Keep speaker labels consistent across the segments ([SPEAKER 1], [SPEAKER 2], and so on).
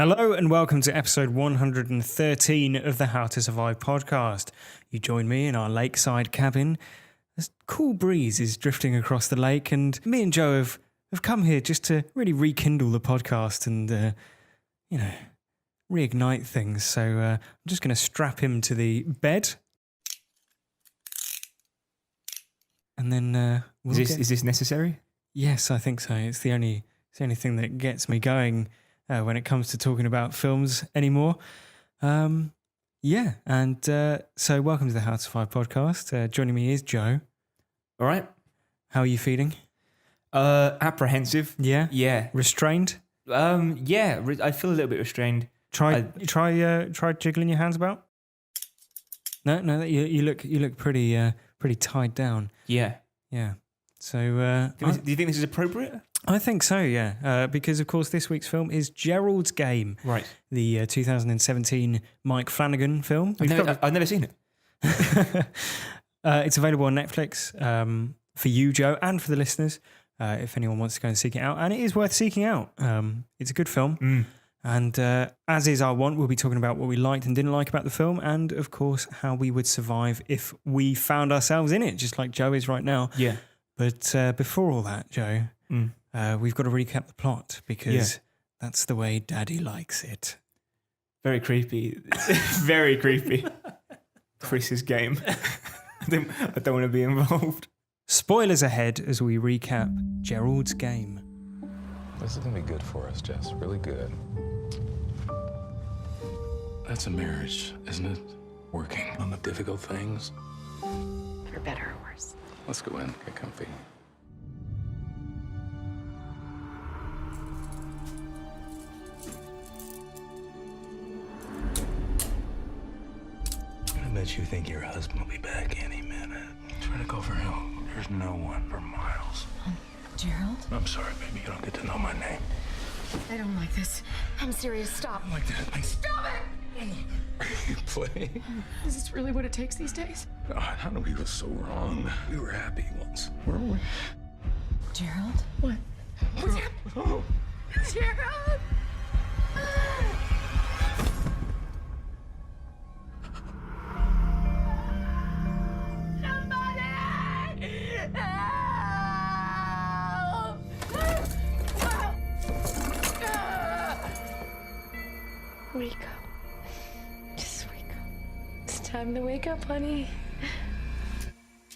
[SPEAKER 1] Hello and welcome to episode 113 of the How to Survive podcast. You join me in our lakeside cabin. A cool breeze is drifting across the lake and me and Joe have come here just to really rekindle the podcast and, reignite things. So I'm just going to strap him to the bed. And then...
[SPEAKER 2] Is this necessary?
[SPEAKER 1] Yes, I think so. It's the only thing that gets me going when it comes to talking about films anymore. So welcome to the How to Survive podcast. Joining me is Joe.
[SPEAKER 2] All right.
[SPEAKER 1] How are you feeling?
[SPEAKER 2] Apprehensive.
[SPEAKER 1] Yeah?
[SPEAKER 2] Yeah.
[SPEAKER 1] Restrained?
[SPEAKER 2] I feel a little bit restrained.
[SPEAKER 1] Try jiggling your hands about? No, you look pretty tied down.
[SPEAKER 2] Yeah.
[SPEAKER 1] Yeah. So
[SPEAKER 2] Do you think this is appropriate?
[SPEAKER 1] I think so, yeah. Because, of course, this week's film is Gerald's Game.
[SPEAKER 2] Right.
[SPEAKER 1] The 2017 Mike Flanagan film.
[SPEAKER 2] I've never seen it.
[SPEAKER 1] It's available on Netflix for you, Joe, and for the listeners, if anyone wants to go and seek it out. And it is worth seeking out. It's a good film. And as is our want, we'll be talking about what we liked and didn't like about the film and, of course, how we would survive if we found ourselves in it, just like Joe is right now.
[SPEAKER 2] Yeah.
[SPEAKER 1] But before all that, Joe... we've got to recap the plot because that's the way Daddy likes it.
[SPEAKER 2] Very creepy. Very creepy. Chris's game. I don't want to be involved.
[SPEAKER 1] Spoilers ahead as we recap Gerald's Game.
[SPEAKER 3] This is going to be good for us, Jess. Really good. That's a marriage, isn't it? Working on the difficult things.
[SPEAKER 4] For better or worse.
[SPEAKER 3] Let's go in, get comfy. I bet you think your husband will be back any minute. Try to go for help. There's no one for miles.
[SPEAKER 4] Gerald?
[SPEAKER 3] I'm sorry, baby. You don't get to know my name.
[SPEAKER 4] I don't like this. I'm serious. Stop.
[SPEAKER 3] Like that.
[SPEAKER 4] Stop it!
[SPEAKER 3] You play?
[SPEAKER 4] Is this really what it takes these days?
[SPEAKER 3] God, how do we go so wrong? We were happy once, weren't we?
[SPEAKER 4] Gerald? What? What's happening?
[SPEAKER 3] Oh.
[SPEAKER 4] Gerald! Wake up. Just wake up. It's time to wake up, honey.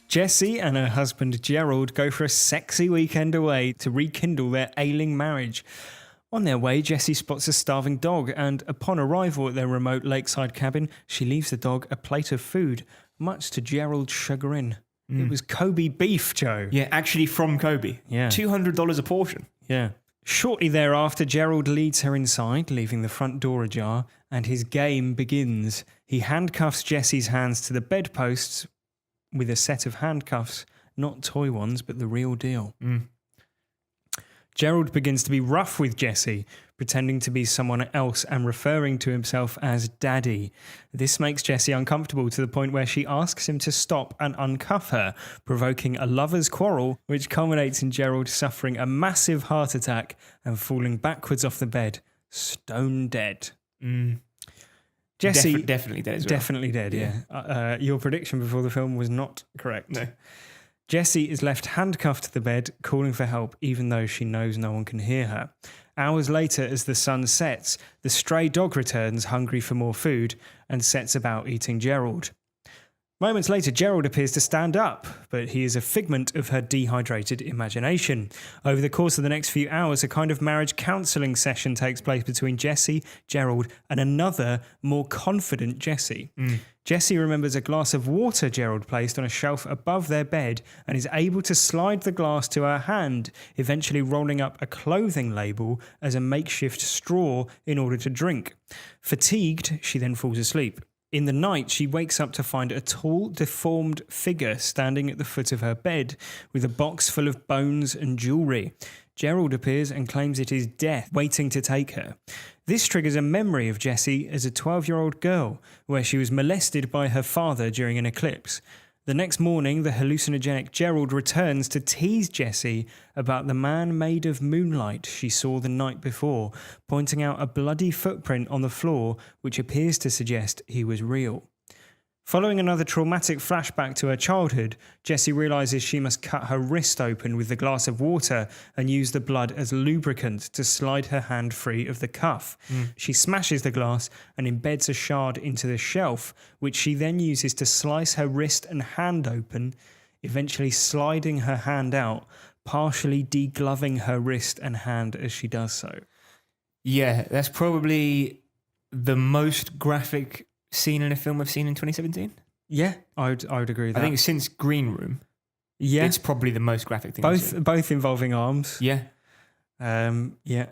[SPEAKER 1] Jessie and her husband Gerald go for a sexy weekend away to rekindle their ailing marriage. On their way, Jessie spots a starving dog and upon arrival at their remote lakeside cabin, she leaves the dog a plate of food, much to Gerald's chagrin. It was Kobe beef, Joe.
[SPEAKER 2] Yeah, actually from Kobe.
[SPEAKER 1] Yeah.
[SPEAKER 2] $200 a portion.
[SPEAKER 1] Yeah. Shortly thereafter, Gerald leads her inside, leaving the front door ajar, and his game begins. He handcuffs Jessie's hands to the bedposts with a set of handcuffs, not toy ones, but the real deal. Gerald begins to be rough with Jessie, pretending to be someone else and referring to himself as Daddy. This makes Jessie uncomfortable to the point where she asks him to stop and uncuff her, provoking a lover's quarrel, which culminates in Gerald suffering a massive heart attack and falling backwards off the bed, stone dead. Jessie...
[SPEAKER 2] Definitely dead as well.
[SPEAKER 1] Definitely dead, yeah. Your prediction before the film was not correct.
[SPEAKER 2] No.
[SPEAKER 1] Jessie is left handcuffed to the bed, calling for help, even though she knows no one can hear her. Hours later, as the sun sets, the stray dog returns, hungry for more food, and sets about eating Gerald. Moments later, Gerald appears to stand up, but he is a figment of her dehydrated imagination. Over the course of the next few hours, a kind of marriage counselling session takes place between Jessie, Gerald, and another, more confident Jessie. Jessie remembers a glass of water Gerald placed on a shelf above their bed and is able to slide the glass to her hand, eventually rolling up a clothing label as a makeshift straw in order to drink. Fatigued, she then falls asleep. In the night, she wakes up to find a tall, deformed figure standing at the foot of her bed with a box full of bones and jewellery. Gerald appears and claims it is death waiting to take her. This triggers a memory of Jessie as a 12-year-old girl, where she was molested by her father during an eclipse. The next morning, the hallucinogenic Gerald returns to tease Jessie about the man made of moonlight she saw the night before, pointing out a bloody footprint on the floor which appears to suggest he was real. Following another traumatic flashback to her childhood, Jessie realises she must cut her wrist open with a glass of water and use the blood as lubricant to slide her hand free of the cuff. She smashes the glass and embeds a shard into the shelf, which she then uses to slice her wrist and hand open, eventually sliding her hand out, partially degloving her wrist and hand as she does so.
[SPEAKER 2] Yeah, that's probably the most graphic scene in a film we've seen in 2017.
[SPEAKER 1] Yeah, I would agree with that.
[SPEAKER 2] I think since Green Room,
[SPEAKER 1] yeah,
[SPEAKER 2] it's probably the most graphic thing.
[SPEAKER 1] both involving arms.
[SPEAKER 2] Yeah.
[SPEAKER 1] Yeah.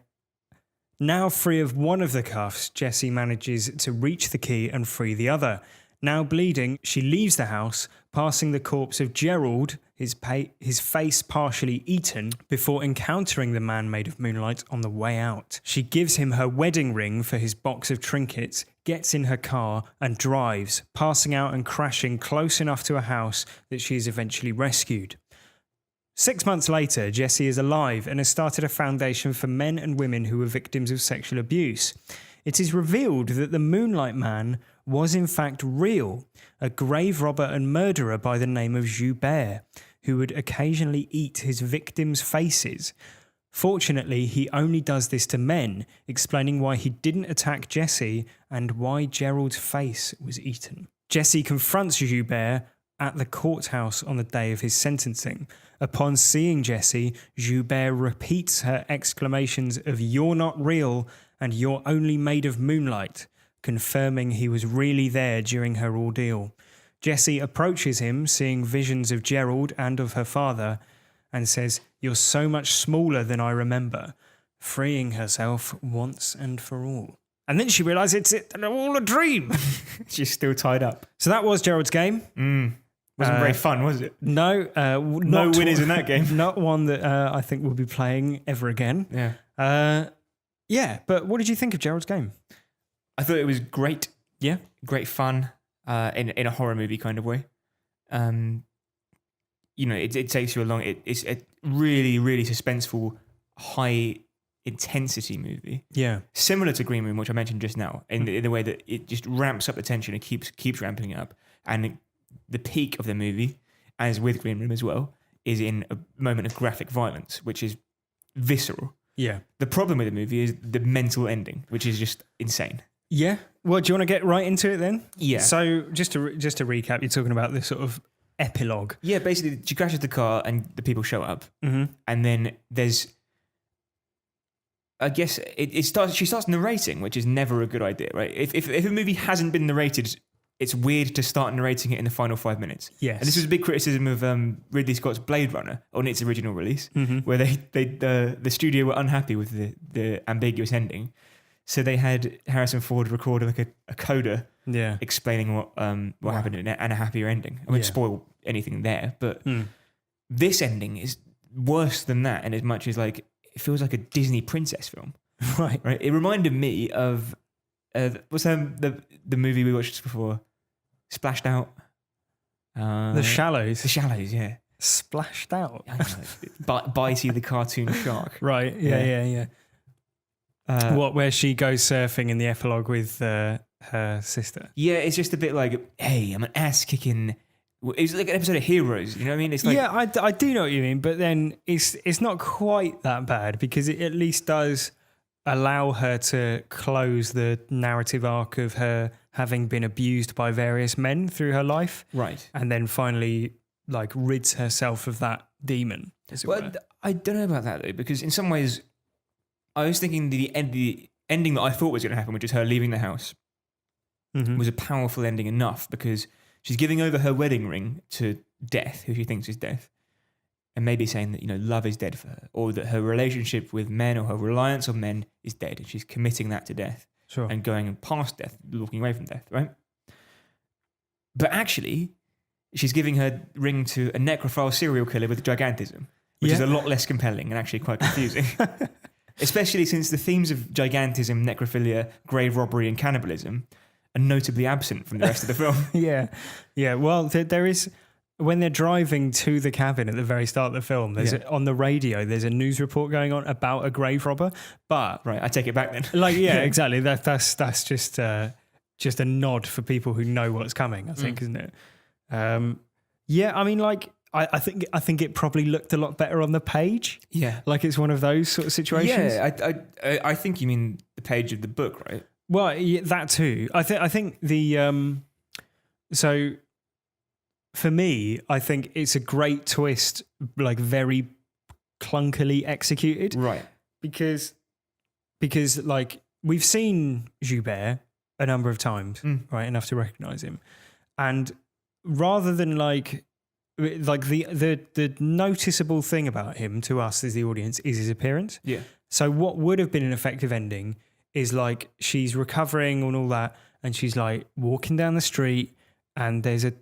[SPEAKER 1] Now free of one of the cuffs, Jessie manages to reach the key and free the other. Now bleeding, she leaves the house, passing the corpse of Gerald, his face partially eaten, before encountering the man made of moonlight on the way out. She gives him her wedding ring for his box of trinkets, gets in her car and drives, passing out and crashing close enough to a house that she is eventually rescued. 6 months later, Jessie is alive and has started a foundation for men and women who were victims of sexual abuse. It is revealed that the Moonlight Man was in fact real, a grave robber and murderer by the name of Joubert, who would occasionally eat his victims' faces. Fortunately, he only does this to men, explaining why he didn't attack Jessie and why Gerald's face was eaten. Jessie confronts Joubert at the courthouse on the day of his sentencing. Upon seeing Jessie, Joubert repeats her exclamations of "You're not real" and "You're only made of moonlight," confirming he was really there during her ordeal. Jessie approaches him, seeing visions of Gerald and of her father, and says, "You're so much smaller than I remember," freeing herself once and for all. And then she realises it's all a dream.
[SPEAKER 2] She's still tied up.
[SPEAKER 1] So that was Gerald's game.
[SPEAKER 2] Wasn't very fun, was it?
[SPEAKER 1] No,
[SPEAKER 2] No winners in that game.
[SPEAKER 1] Not one that I think we'll be playing ever again.
[SPEAKER 2] Yeah.
[SPEAKER 1] Yeah, but what did you think of Gerald's game?
[SPEAKER 2] I thought it was great.
[SPEAKER 1] Yeah.
[SPEAKER 2] Great fun in a horror movie kind of way. It takes you along. It's a really, really suspenseful, high intensity movie.
[SPEAKER 1] Yeah.
[SPEAKER 2] Similar to Green Room, which I mentioned just now, in the way that it just ramps up the tension and keeps ramping up. And the peak of the movie, as with Green Room as well, is in a moment of graphic violence, which is visceral.
[SPEAKER 1] Yeah.
[SPEAKER 2] The problem with the movie is the mental ending, which is just insane.
[SPEAKER 1] Yeah. Well, do you want to get right into it then?
[SPEAKER 2] Yeah.
[SPEAKER 1] So just to recap, you're talking about this sort of epilogue.
[SPEAKER 2] Yeah, basically, she crashes the car and the people show up.
[SPEAKER 1] Mm-hmm.
[SPEAKER 2] And then there's... I guess she starts narrating, which is never a good idea, right? If a movie hasn't been narrated, it's weird to start narrating it in the final 5 minutes.
[SPEAKER 1] Yes.
[SPEAKER 2] And this was a big criticism of Ridley Scott's Blade Runner on its original release, where the studio were unhappy with the ambiguous ending. So they had Harrison Ford record like a coda explaining what happened and a happier ending. I won't spoil anything there, but this ending is worse than that, and as much as like it feels like a Disney princess film.
[SPEAKER 1] Right.
[SPEAKER 2] It reminded me of what's the movie we watched before? Splashed Out.
[SPEAKER 1] The Shallows.
[SPEAKER 2] The Shallows, yeah.
[SPEAKER 1] Splashed Out.
[SPEAKER 2] Bitey the cartoon shark.
[SPEAKER 1] Right. Yeah. Where she goes surfing in the epilogue with her sister.
[SPEAKER 2] Yeah, it's just a bit like, hey, I'm an ass kicking. It's like an episode of Heroes, you know what I mean? It's like,
[SPEAKER 1] yeah, I do know what you mean, but then it's not quite that bad because it at least does allow her to close the narrative arc of her having been abused by various men through her life,
[SPEAKER 2] right? And
[SPEAKER 1] then finally, like, rids herself of that demon.
[SPEAKER 2] Well, I don't know about that though, because in some ways, I was thinking the ending that I thought was going to happen, which is her leaving the house, was a powerful ending enough because she's giving over her wedding ring to Death, who she thinks is Death, and maybe saying that, love is dead for her, or that her relationship with men or her reliance on men is dead, and she's committing that to Death.
[SPEAKER 1] Sure. And
[SPEAKER 2] going past Death, walking away from Death, right? But actually, she's giving her ring to a necrophile serial killer with gigantism, which is a lot less compelling and actually quite confusing. Especially since the themes of gigantism, necrophilia, grave robbery, and cannibalism are notably absent from the rest of the film.
[SPEAKER 1] Yeah. Well, there is when they're driving to the cabin at the very start of the film, there's on the radio, there's a news report going on about a grave robber. But
[SPEAKER 2] Right, I take it back then.
[SPEAKER 1] like, yeah, exactly. That's just a nod for people who know what's coming, I think, isn't it? Yeah, I mean, like, I think it probably looked a lot better on the page.
[SPEAKER 2] Yeah.
[SPEAKER 1] Like it's one of those sort of situations.
[SPEAKER 2] Yeah, I think you mean the page of the book, right?
[SPEAKER 1] Well, yeah, that too. I think the so for me, I think it's a great twist, like very clunkily executed,
[SPEAKER 2] Right.
[SPEAKER 1] because like we've seen Joubert a number of times, right, enough to recognize him, and rather than like the noticeable thing about him to us as the audience is his appearance.
[SPEAKER 2] Yeah.
[SPEAKER 1] So what would have been an effective ending is like she's recovering and all that, and she's like walking down the street, and there's a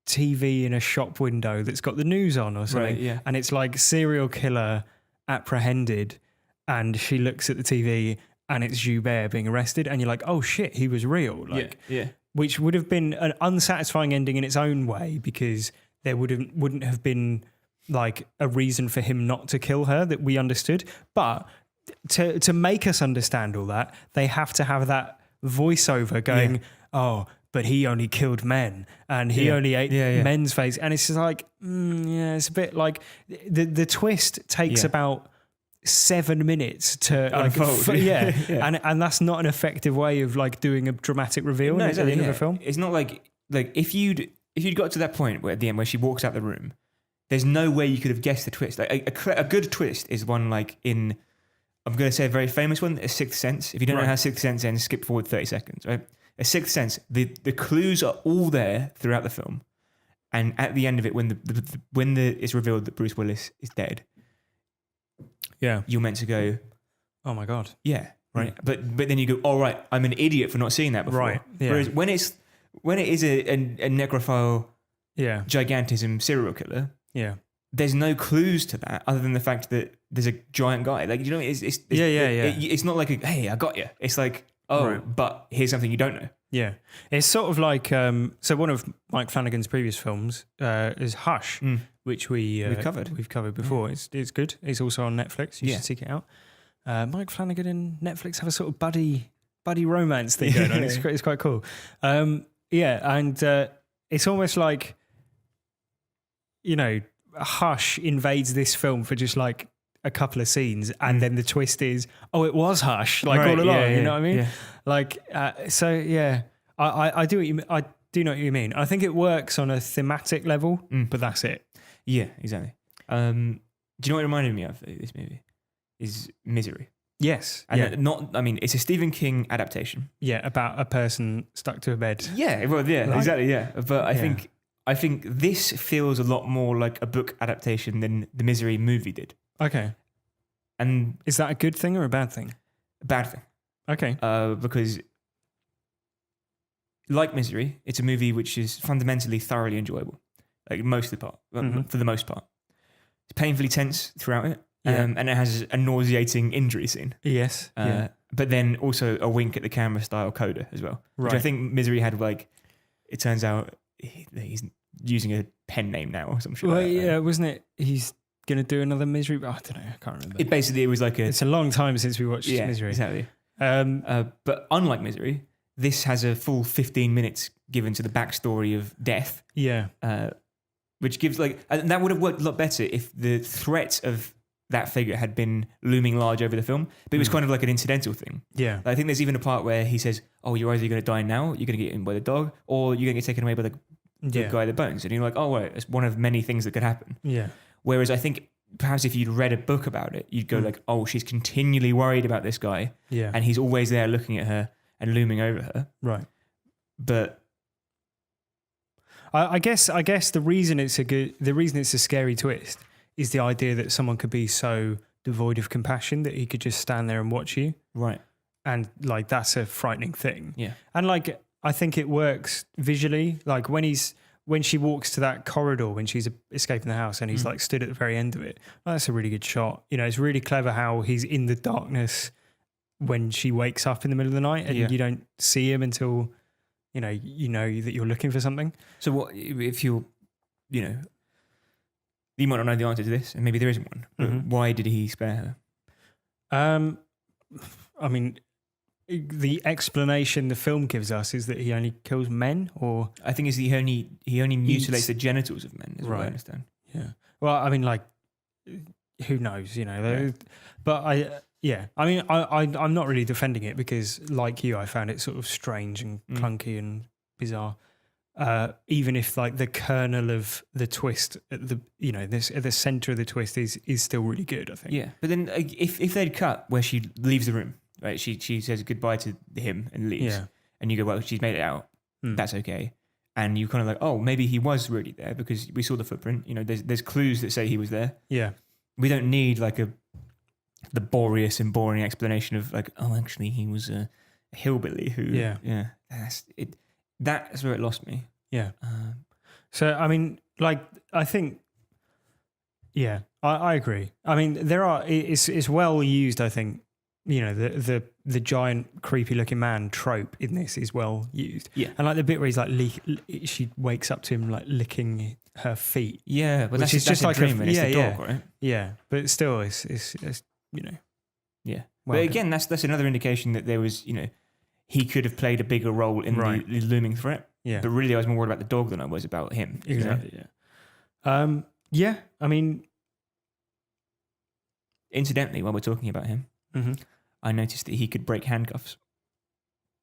[SPEAKER 1] TV in a shop window that's got the news on or something,
[SPEAKER 2] Right, yeah.
[SPEAKER 1] and it's like serial killer apprehended, and she looks at the TV and it's Joubert being arrested, and you're like, oh shit, he was real, like,
[SPEAKER 2] yeah.
[SPEAKER 1] which would have been an unsatisfying ending in its own way, because there wouldn't have been like a reason for him not to kill her that we understood. But to make us understand all that, they have to have that voiceover going, oh, but he only killed men and he only ate men's face. And it's just like, it's a bit like the twist takes about 7 minutes to
[SPEAKER 2] unfold.
[SPEAKER 1] And that's not an effective way of like doing a dramatic reveal at the end of a film.
[SPEAKER 2] It's not like if you'd got to that point where at the end where she walks out the room, there's no way you could have guessed the twist. Like a good twist is one like in, I'm going to say a very famous one, A Sixth Sense. If you don't know how Sixth Sense ends, skip forward 30 seconds, right? A Sixth Sense, the clues are all there throughout the film. And at the end of it, when it's revealed that Bruce Willis is dead, you're meant to go,
[SPEAKER 1] oh my God.
[SPEAKER 2] Yeah, right. But then you go, all right, I'm an idiot for not seeing that before.
[SPEAKER 1] Right. Yeah.
[SPEAKER 2] Whereas when it is a necrophile, gigantism serial killer, there's no clues to that other than the fact that there's a giant guy. Like, you know, it's not like hey, I got you. It's like, but here's something you don't know.
[SPEAKER 1] Yeah, it's sort of like so one of Mike Flanagan's previous films is Hush, which we've covered before. It's good. It's also on Netflix. You should seek it out. Mike Flanagan and Netflix have a sort of buddy romance thing going on. It's quite cool. And it's almost like, you know, Hush invades this film for just like a couple of scenes, and then the twist is, oh, it was Hush, like all along. You know what I mean? Yeah. Like, I do I do know what you mean. I think it works on a thematic level, but that's it.
[SPEAKER 2] Yeah, exactly. Do you know what it reminded me of this movie? Is Misery.
[SPEAKER 1] Yes.
[SPEAKER 2] And it's a Stephen King adaptation.
[SPEAKER 1] Yeah, about a person stuck to a bed.
[SPEAKER 2] Yeah, well, exactly, yeah. But I think this feels a lot more like a book adaptation than the Misery movie did.
[SPEAKER 1] Okay.
[SPEAKER 2] And
[SPEAKER 1] is that a good thing or a bad thing?
[SPEAKER 2] A bad thing.
[SPEAKER 1] Okay.
[SPEAKER 2] Because like Misery, it's a movie which is fundamentally thoroughly enjoyable. Like most of the part, for the most part. It's painfully tense throughout it. And it has a nauseating injury scene.
[SPEAKER 1] Yes.
[SPEAKER 2] But then also a wink at the camera style coda as well.
[SPEAKER 1] Right.
[SPEAKER 2] Which I think Misery had, like, it turns out he's using a pen name now or some shit.
[SPEAKER 1] Well, wasn't it? He's going to do another Misery. I don't know. I can't remember.
[SPEAKER 2] It was like
[SPEAKER 1] it's a long time since we watched Misery.
[SPEAKER 2] Exactly. But unlike Misery, this has a full 15 minutes given to the backstory of death.
[SPEAKER 1] Yeah.
[SPEAKER 2] Which gives and that would have worked a lot better if the threat of that figure had been looming large over the film, but it was kind of like an incidental thing.
[SPEAKER 1] Yeah.
[SPEAKER 2] I think there's even a part where he says, oh, you're either going to die now, you're going to get eaten by the dog, or you're going to get taken away by the guy with the bones. And you're like, oh, wait, it's one of many things that could happen.
[SPEAKER 1] Yeah.
[SPEAKER 2] Whereas I think perhaps if you'd read a book about it, you'd go like, oh, she's continually worried about this guy.
[SPEAKER 1] Yeah.
[SPEAKER 2] And he's always there looking at her and looming over her.
[SPEAKER 1] Right.
[SPEAKER 2] But
[SPEAKER 1] I guess the reason it's a scary twist is the idea that someone could be so devoid of compassion that he could just stand there and watch you.
[SPEAKER 2] Right.
[SPEAKER 1] And like, that's a frightening thing.
[SPEAKER 2] Yeah.
[SPEAKER 1] And like, I think it works visually. Like when she walks to that corridor, when she's escaping the house and he's like stood at the very end of it, that's a really good shot. You know, it's really clever how he's in the darkness when she wakes up in the middle of the night and you don't see him until, you know that you're looking for something.
[SPEAKER 2] So what if you're you know, you might not know the answer to this, and maybe there isn't one. But why did he spare her?
[SPEAKER 1] I mean, the explanation the film gives us is that he only kills men, or
[SPEAKER 2] I think he only mutilates the genitals of men, is what I understand.
[SPEAKER 1] Yeah. Well, I mean, like, who knows, you know?
[SPEAKER 2] Yeah.
[SPEAKER 1] But I mean, I'm not really defending it because, like you, I found it sort of strange and clunky and bizarre. Even if like the kernel of the twist at the at the center of the twist is still really good, I think.
[SPEAKER 2] Yeah, but then if they'd cut where she leaves the room, right? She says goodbye to him and leaves, and you go, well, she's made it out. That's okay. And you kind of like, oh, maybe he was really there because we saw the footprint. You know, there's clues that say he was there.
[SPEAKER 1] Yeah, we
[SPEAKER 2] don't need like the laborious and boring explanation of like, oh, actually he was a hillbilly who. Yeah. That's where it lost me.
[SPEAKER 1] Yeah. So I mean, like, I think, yeah, I agree. I mean, it's well used. I think, you know, the giant creepy looking man trope in this is well used.
[SPEAKER 2] Yeah.
[SPEAKER 1] And like the bit where he's like she wakes up to him like licking her feet.
[SPEAKER 2] Yeah, but
[SPEAKER 1] that's
[SPEAKER 2] just like dream, it's the dog, right?
[SPEAKER 1] Yeah, but still, it's you know.
[SPEAKER 2] Yeah, well, but again, that's another indication that there was, you know, he could have played a bigger role in the looming threat.
[SPEAKER 1] Yeah,
[SPEAKER 2] but really, I was more worried about the dog than I was about him.
[SPEAKER 1] Exactly. Yeah. Yeah. I mean,
[SPEAKER 2] incidentally, while we're talking about him, I noticed that he could break handcuffs.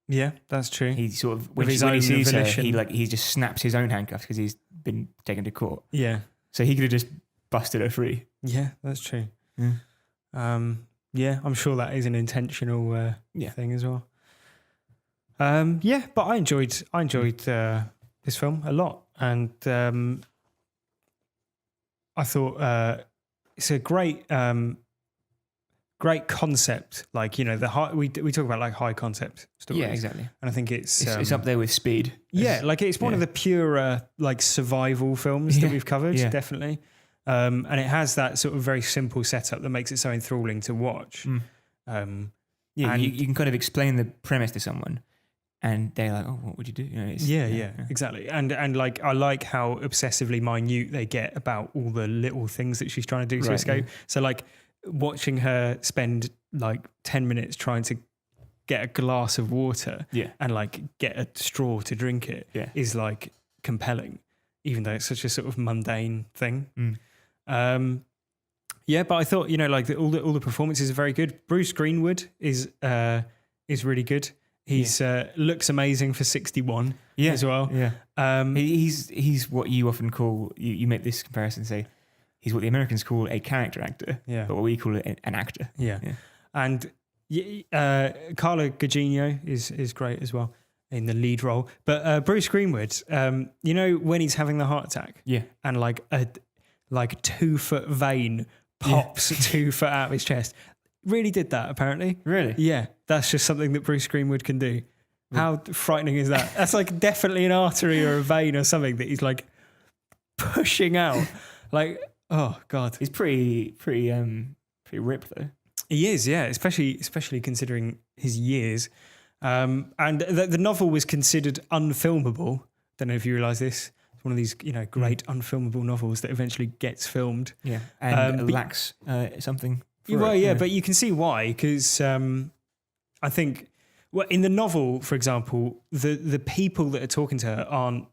[SPEAKER 1] Yeah, that's true.
[SPEAKER 2] He sort of when he sees her, he just snaps his own handcuffs because he's been taken to court.
[SPEAKER 1] Yeah,
[SPEAKER 2] so he could have just busted her free.
[SPEAKER 1] Yeah, that's true. Yeah, I'm sure that is an intentional thing as well. Yeah, but I enjoyed this film a lot, and I thought it's a great concept. Like, you know, we talk about like high concept stories.
[SPEAKER 2] Yeah, exactly.
[SPEAKER 1] And I think it's
[SPEAKER 2] up there with Speed.
[SPEAKER 1] Yeah, like it's one of the purer like survival films that we've covered, definitely. And it has that sort of very simple setup that makes it so enthralling to watch.
[SPEAKER 2] And you can kind of explain the premise to someone, and they're like, "Oh, what would you do?" You know,
[SPEAKER 1] yeah, exactly. And like I like how obsessively minute they get about all the little things that she's trying to do to escape. Yeah. So like watching her spend like 10 minutes trying to get a glass of water and like get a straw to drink it is like compelling, even though it's such a sort of mundane thing. Yeah, but I thought, you know, like all the performances are very good. Bruce Greenwood is really good. He's looks amazing for 61 as well. Yeah,
[SPEAKER 2] he's what you often call, you make this comparison, say he's what the Americans call a character actor. Yeah, but what we call it an actor.
[SPEAKER 1] Yeah. And Carla Gugino is great as well in the lead role. But Bruce Greenwood, you know, when he's having the heart attack, and like a 2 foot vein pops 2 foot out of his chest. Really did that, apparently.
[SPEAKER 2] Really?
[SPEAKER 1] Yeah, that's just something that Bruce Greenwood can do. How frightening is that? That's like definitely an artery or a vein or something that he's like pushing out. Like, oh God.
[SPEAKER 2] He's pretty ripped though.
[SPEAKER 1] He is, yeah, especially considering his years. And the novel was considered unfilmable. Don't know if you realise this. It's one of these, you know, great unfilmable novels that eventually gets filmed.
[SPEAKER 2] Yeah, and lacks something.
[SPEAKER 1] But you can see why, because I think, in the novel, for example, the people that are talking to her aren't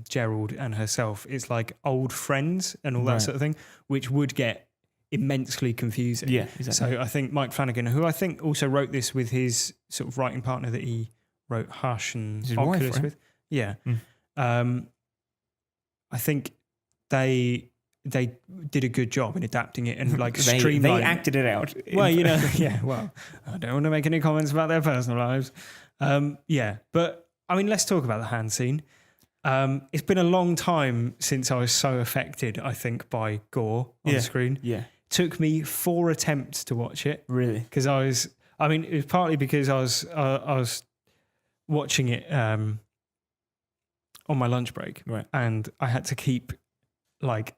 [SPEAKER 1] Gerald and herself. It's like old friends and all that sort of thing, which would get immensely confusing.
[SPEAKER 2] Yeah, exactly.
[SPEAKER 1] So I think Mike Flanagan, who I think also wrote this with his sort of writing partner that he wrote Hush and Oculus with. Yeah. I think they did a good job in adapting it and like streamlining.
[SPEAKER 2] They acted it out.
[SPEAKER 1] Well, you know, well, I don't want to make any comments about their personal lives. But I mean, let's talk about the hand scene. It's been a long time since I was so affected, I think, by gore on the screen. Yeah. Took me 4 attempts to watch it.
[SPEAKER 2] Really?
[SPEAKER 1] Because it was partly because I was watching it on my lunch break, right? And I had to keep like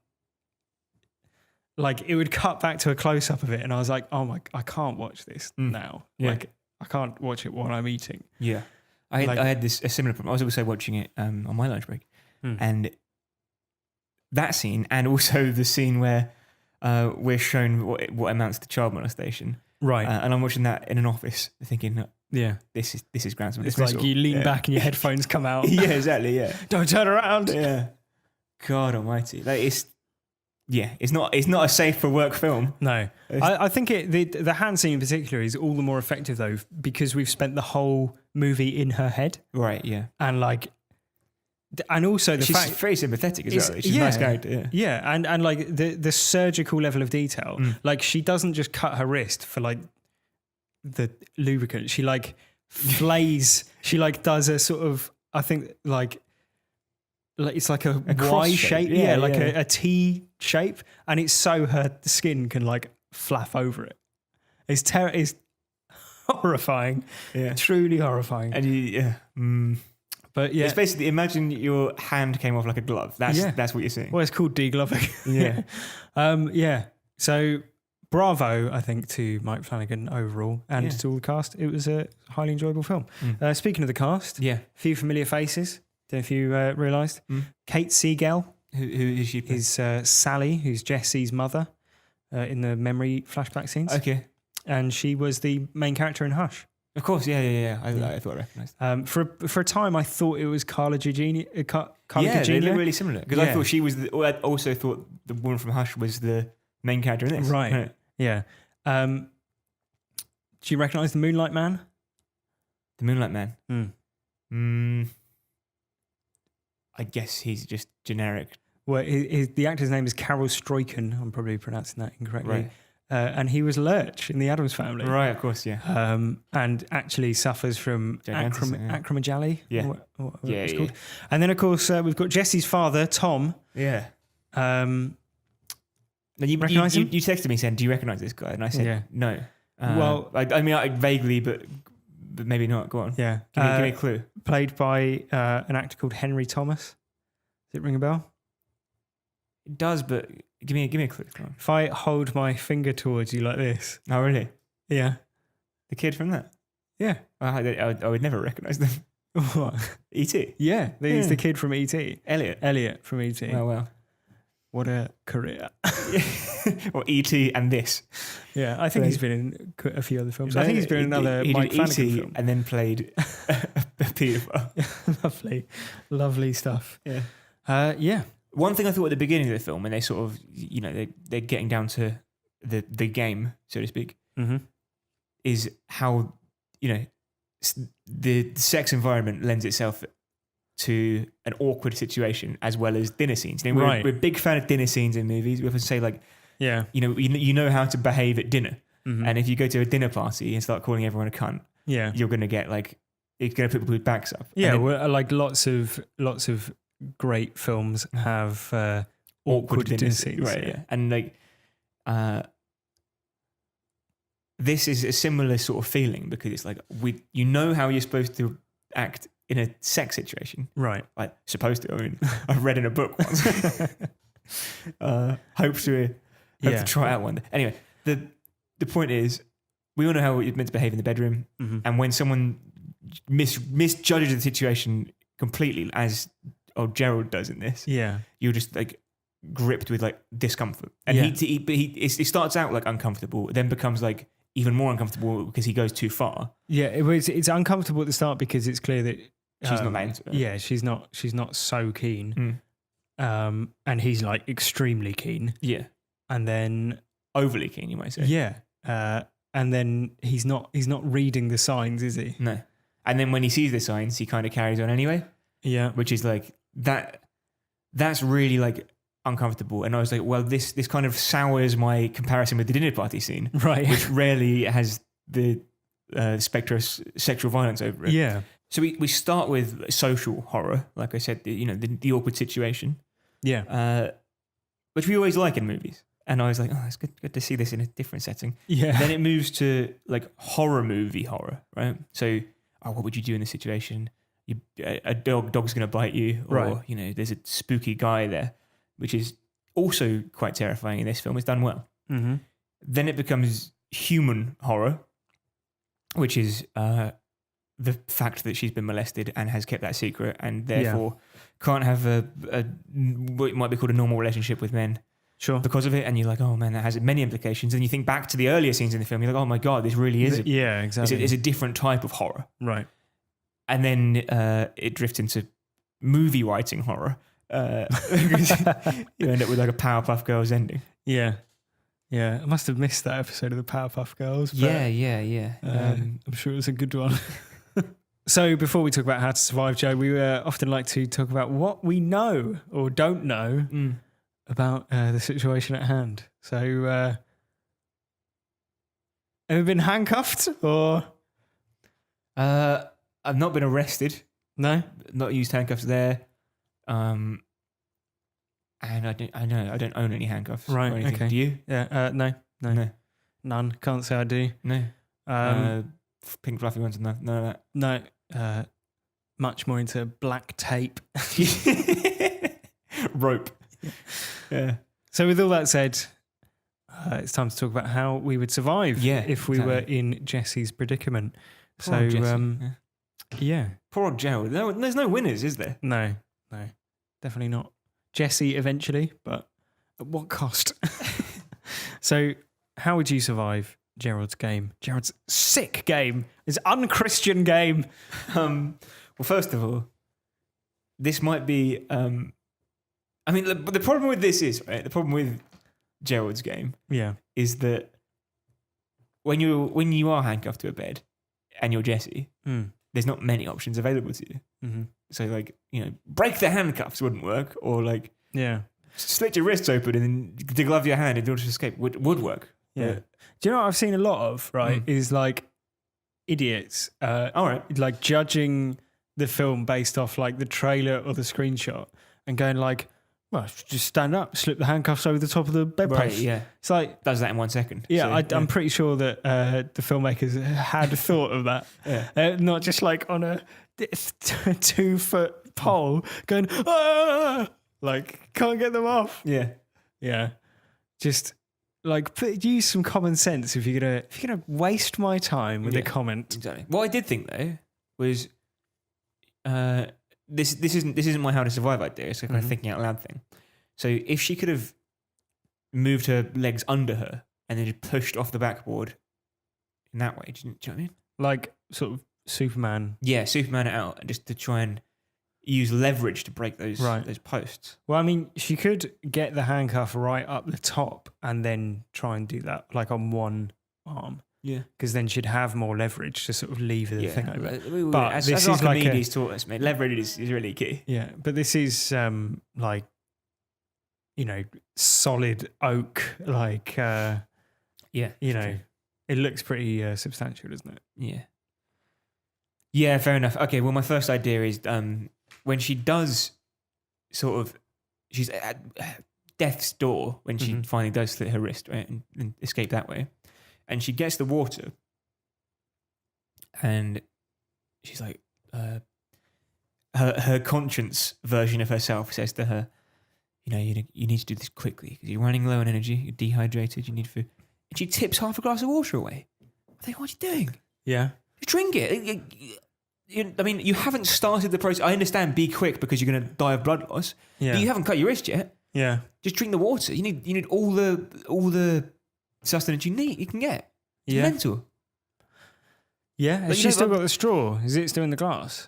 [SPEAKER 1] it would cut back to a close up of it, and I was like, oh my, I can't watch this now. Yeah. Like I can't watch it while I'm eating.
[SPEAKER 2] Yeah, I had a similar problem. I was also watching it on my lunch break, and that scene, and also the scene where we're shown what amounts to child molestation.
[SPEAKER 1] Right.
[SPEAKER 2] And I'm watching that in an office, thinking,
[SPEAKER 1] yeah.
[SPEAKER 2] this is grounds for
[SPEAKER 1] It's
[SPEAKER 2] dismissal.
[SPEAKER 1] like you lean back and your headphones come out.
[SPEAKER 2] Yeah, exactly. Yeah.
[SPEAKER 1] Don't turn around.
[SPEAKER 2] Yeah. God Almighty. Like it's not a safe for work film.
[SPEAKER 1] No, I think the hand scene in particular is all the more effective though because we've spent the whole movie in her head,
[SPEAKER 2] Right. Yeah.
[SPEAKER 1] and also the
[SPEAKER 2] She's
[SPEAKER 1] fact
[SPEAKER 2] very sympathetic as well. She's
[SPEAKER 1] yeah,
[SPEAKER 2] a nice character.
[SPEAKER 1] yeah, and like the surgical level of detail, like she doesn't just cut her wrist for like the lubricant. She like flays. She like does a sort of I think like it's like a
[SPEAKER 2] cross
[SPEAKER 1] Y
[SPEAKER 2] shape.
[SPEAKER 1] shape,
[SPEAKER 2] Yeah,
[SPEAKER 1] like
[SPEAKER 2] yeah.
[SPEAKER 1] a T shape, and it's so her skin can like flap over it. It's horrifying,
[SPEAKER 2] Yeah.
[SPEAKER 1] truly horrifying.
[SPEAKER 2] And
[SPEAKER 1] But yeah,
[SPEAKER 2] it's basically imagine your hand came off like a glove. That's what you're seeing.
[SPEAKER 1] well, it's called degloving.
[SPEAKER 2] Yeah.
[SPEAKER 1] Yeah. So bravo, I think, to Mike Flanagan overall and
[SPEAKER 2] Yeah.
[SPEAKER 1] to all the cast. It was a highly enjoyable film. Speaking of the cast,
[SPEAKER 2] Yeah.
[SPEAKER 1] a few familiar faces. Don't know if you realised. Kate Siegel
[SPEAKER 2] Who is she?
[SPEAKER 1] is Sally, who's Jessie's mother in the memory flashback scenes.
[SPEAKER 2] Okay.
[SPEAKER 1] And she was the main character in Hush.
[SPEAKER 2] Of course. Yeah. I thought I recognised.
[SPEAKER 1] For a time, I thought it was Carla Gugino.
[SPEAKER 2] Yeah, they look really similar because I
[SPEAKER 1] Yeah.
[SPEAKER 2] thought she was. I also thought the woman from Hush was the main character in this.
[SPEAKER 1] Right. Yeah. Do you recognise the Moonlight Man?
[SPEAKER 2] The Moonlight Man.
[SPEAKER 1] Hmm.
[SPEAKER 2] I guess he's just generic.
[SPEAKER 1] Well, the actor's name is Carol Stroiken. I'm probably pronouncing that incorrectly.
[SPEAKER 2] Right.
[SPEAKER 1] And he was Lurch in the Addams Family.
[SPEAKER 2] Right. Of course. Yeah.
[SPEAKER 1] And actually suffers from
[SPEAKER 2] Gigantism, yeah.
[SPEAKER 1] acromegaly.
[SPEAKER 2] Yeah.
[SPEAKER 1] What
[SPEAKER 2] Yeah,
[SPEAKER 1] it's
[SPEAKER 2] yeah.
[SPEAKER 1] called. And then, of course, we've got Jessie's father, Tom.
[SPEAKER 2] Yeah.
[SPEAKER 1] Um,
[SPEAKER 2] Now you
[SPEAKER 1] Recognise him?
[SPEAKER 2] texted me saying, "Do you recognise this guy?" And I said,
[SPEAKER 1] Yeah.
[SPEAKER 2] "No."
[SPEAKER 1] Well-
[SPEAKER 2] I mean, vaguely, but maybe not. Go on.
[SPEAKER 1] yeah.
[SPEAKER 2] Give me a clue.
[SPEAKER 1] Played by an actor called Henry Thomas. Does it ring a bell?
[SPEAKER 2] It does, but give me a clue. Come on.
[SPEAKER 1] If I hold my finger towards you like this.
[SPEAKER 2] Oh, really?
[SPEAKER 1] Yeah.
[SPEAKER 2] The kid from that?
[SPEAKER 1] Yeah.
[SPEAKER 2] I would never recognise them.
[SPEAKER 1] What?
[SPEAKER 2] E.T.
[SPEAKER 1] Yeah. He's
[SPEAKER 2] Yeah.
[SPEAKER 1] the kid from E.T.
[SPEAKER 2] Elliot.
[SPEAKER 1] From E.T.
[SPEAKER 2] Oh, well.
[SPEAKER 1] What a career.
[SPEAKER 2] Or E.T. and this.
[SPEAKER 1] Yeah, I think
[SPEAKER 2] So-
[SPEAKER 1] he's been in a few other films. I think he's been in another
[SPEAKER 2] he
[SPEAKER 1] Mike
[SPEAKER 2] did
[SPEAKER 1] Flanagan
[SPEAKER 2] E.T.
[SPEAKER 1] film.
[SPEAKER 2] and then played a paedophile.
[SPEAKER 1] Lovely stuff.
[SPEAKER 2] Yeah.
[SPEAKER 1] Yeah.
[SPEAKER 2] One thing I thought at the beginning of the film, when they sort of, they're getting down to the game, so to speak,
[SPEAKER 1] Mm-hmm.
[SPEAKER 2] is how, the sex environment lends itself to an awkward situation as well as dinner scenes. We're a big fan of dinner scenes in movies. We often say like,
[SPEAKER 1] Yeah.
[SPEAKER 2] you know how to behave at dinner.
[SPEAKER 1] Mhm.
[SPEAKER 2] And if you go to a dinner party and start calling everyone a cunt,
[SPEAKER 1] Yeah.
[SPEAKER 2] you're going to get like, it's going to put people's backs up.
[SPEAKER 1] Yeah.
[SPEAKER 2] And then
[SPEAKER 1] Well, like lots of great films have awkward dinner scenes.
[SPEAKER 2] Right. Yeah. And like, this is a similar sort of feeling because it's like, you know how you're supposed to act in a sex situation.
[SPEAKER 1] Right.
[SPEAKER 2] Like, supposed to. I mean, I've read in a book once. Hope to try it out one day. Anyway, the point is, we all know how you're meant to behave in the bedroom.
[SPEAKER 1] Mm-hmm.
[SPEAKER 2] And when someone misjudges the situation completely, as Gerald does in this,
[SPEAKER 1] Yeah.
[SPEAKER 2] you're just like gripped with like discomfort. And
[SPEAKER 1] Yeah.
[SPEAKER 2] it starts out like uncomfortable, then becomes like even more uncomfortable because he goes too far.
[SPEAKER 1] Yeah. It's uncomfortable at the start because it's clear that
[SPEAKER 2] She's not that into it.
[SPEAKER 1] Yeah, she's not so keen. And he's like extremely keen.
[SPEAKER 2] Yeah.
[SPEAKER 1] And then
[SPEAKER 2] Overly keen, you might say.
[SPEAKER 1] yeah. And then he's not reading the signs, is he?
[SPEAKER 2] No. And then when he sees the signs, he kind of carries on anyway,
[SPEAKER 1] Yeah.
[SPEAKER 2] which is like that's really like uncomfortable. And I was like, well, this kind of sours my comparison with the dinner party scene,
[SPEAKER 1] Right.
[SPEAKER 2] which rarely has the spectre of sexual violence over it.
[SPEAKER 1] Yeah.
[SPEAKER 2] So we start with social horror, like I said, the awkward situation,
[SPEAKER 1] Yeah.
[SPEAKER 2] which we always like in movies. And I was like, oh, it's good to see this in a different setting.
[SPEAKER 1] Yeah.
[SPEAKER 2] Then it moves to like horror movie horror, right? So, what would you do in this situation? A dog's going to bite you, or
[SPEAKER 1] Right.
[SPEAKER 2] there's a spooky guy there, which is also quite terrifying in this film. It's done well.
[SPEAKER 1] Mm-hmm.
[SPEAKER 2] Then it becomes human horror, which is the fact that she's been molested and has kept that secret, and therefore can't have a what might be called a normal relationship with men
[SPEAKER 1] Sure.
[SPEAKER 2] because of it, and you're like, oh man, that has many implications. And you think back to the earlier scenes in the film, you're like, oh my god, this really is
[SPEAKER 1] Exactly.
[SPEAKER 2] it's a different type of horror.
[SPEAKER 1] Right.
[SPEAKER 2] And then it drifts into movie writing horror. You end up with like a Powerpuff Girls ending.
[SPEAKER 1] Yeah. Yeah. I must have missed that episode of the Powerpuff Girls. But,
[SPEAKER 2] Yeah.
[SPEAKER 1] I'm sure it was a good one. So before we talk about How to Survive, Joe, we often like to talk about what we know or don't know about the situation at hand. So have you been handcuffed or?
[SPEAKER 2] I've not been arrested.
[SPEAKER 1] No?
[SPEAKER 2] Not used handcuffs there. And I don't own any handcuffs.
[SPEAKER 1] Right,
[SPEAKER 2] Or anything.
[SPEAKER 1] okay.
[SPEAKER 2] Do you?
[SPEAKER 1] Yeah. No. None. Can't say I do.
[SPEAKER 2] No. Pink fluffy ones. None of that.
[SPEAKER 1] No. Much more into black tape.
[SPEAKER 2] Rope. Yeah.
[SPEAKER 1] So with all that said, it's time to talk about how we would survive if we were in Jessie's predicament.
[SPEAKER 2] Poor old Jessie.
[SPEAKER 1] Yeah.
[SPEAKER 2] Poor old Gerald. No, there's no winners, is there?
[SPEAKER 1] No, definitely not. Jessie eventually, but at what cost? So how would you survive Gerald's game? Gerald's sick game. His unchristian game.
[SPEAKER 2] Well, first of all, this might be... I mean, the problem with this is, right, the problem with Gerald's game is that when you are handcuffed to a bed and you're Jessie, there's not many options available to you.
[SPEAKER 1] Mm-hmm.
[SPEAKER 2] So, like, break the handcuffs wouldn't work, or like, slit your wrists open and then deglove your hand in order to escape would work.
[SPEAKER 1] Yeah. Do you know what I've seen a lot of, right, is like idiots,
[SPEAKER 2] all right,
[SPEAKER 1] like judging the film based off like the trailer or the screenshot and going like, well, just stand up, slip the handcuffs over the top of the bedpost.
[SPEAKER 2] Right, yeah.
[SPEAKER 1] It's like...
[SPEAKER 2] Does that in 1 second.
[SPEAKER 1] Yeah,
[SPEAKER 2] So,
[SPEAKER 1] I'm pretty sure that the filmmakers had thought of that. Not just like on a 2-foot pole going, like, can't get them off.
[SPEAKER 2] Yeah.
[SPEAKER 1] Yeah. Just like use some common sense if you're gonna waste my time with a comment.
[SPEAKER 2] Exactly. What I did think though was this isn't my How to Survive idea. It's a kind of thinking out loud thing. So if she could have moved her legs under her and then just pushed off the backboard in that way, do you know what I mean?
[SPEAKER 1] Like sort of Superman.
[SPEAKER 2] Yeah, Superman it out, just to try and use leverage to break those posts.
[SPEAKER 1] Well, I mean, she could get the handcuff right up the top and then try and do that like on one arm.
[SPEAKER 2] Yeah, because
[SPEAKER 1] then she'd have more leverage to sort of lever the thing over.
[SPEAKER 2] But as Archimedes taught us, mate, leverage is really key.
[SPEAKER 1] Yeah, but this is like, solid oak, like, it looks pretty substantial, doesn't it?
[SPEAKER 2] Yeah. Yeah, fair enough. Okay, well, my first idea is when she does she's at death's door when she finally does slit her wrist, right, and escape that way. And she gets the water and she's like, her conscience version of herself says to her, you need to do this quickly because you're running low on energy, you're dehydrated, you need food. And she tips half a glass of water away. I think, what are you doing?
[SPEAKER 1] Yeah.
[SPEAKER 2] Just drink it. You haven't started the process. I understand be quick because you're going to die of blood loss.
[SPEAKER 1] Yeah.
[SPEAKER 2] But you haven't cut your wrist yet.
[SPEAKER 1] Yeah.
[SPEAKER 2] Just drink the water. You need all the sustenance you can get. It's mental.
[SPEAKER 1] Yeah. Has she still got the straw? Is it still in the glass?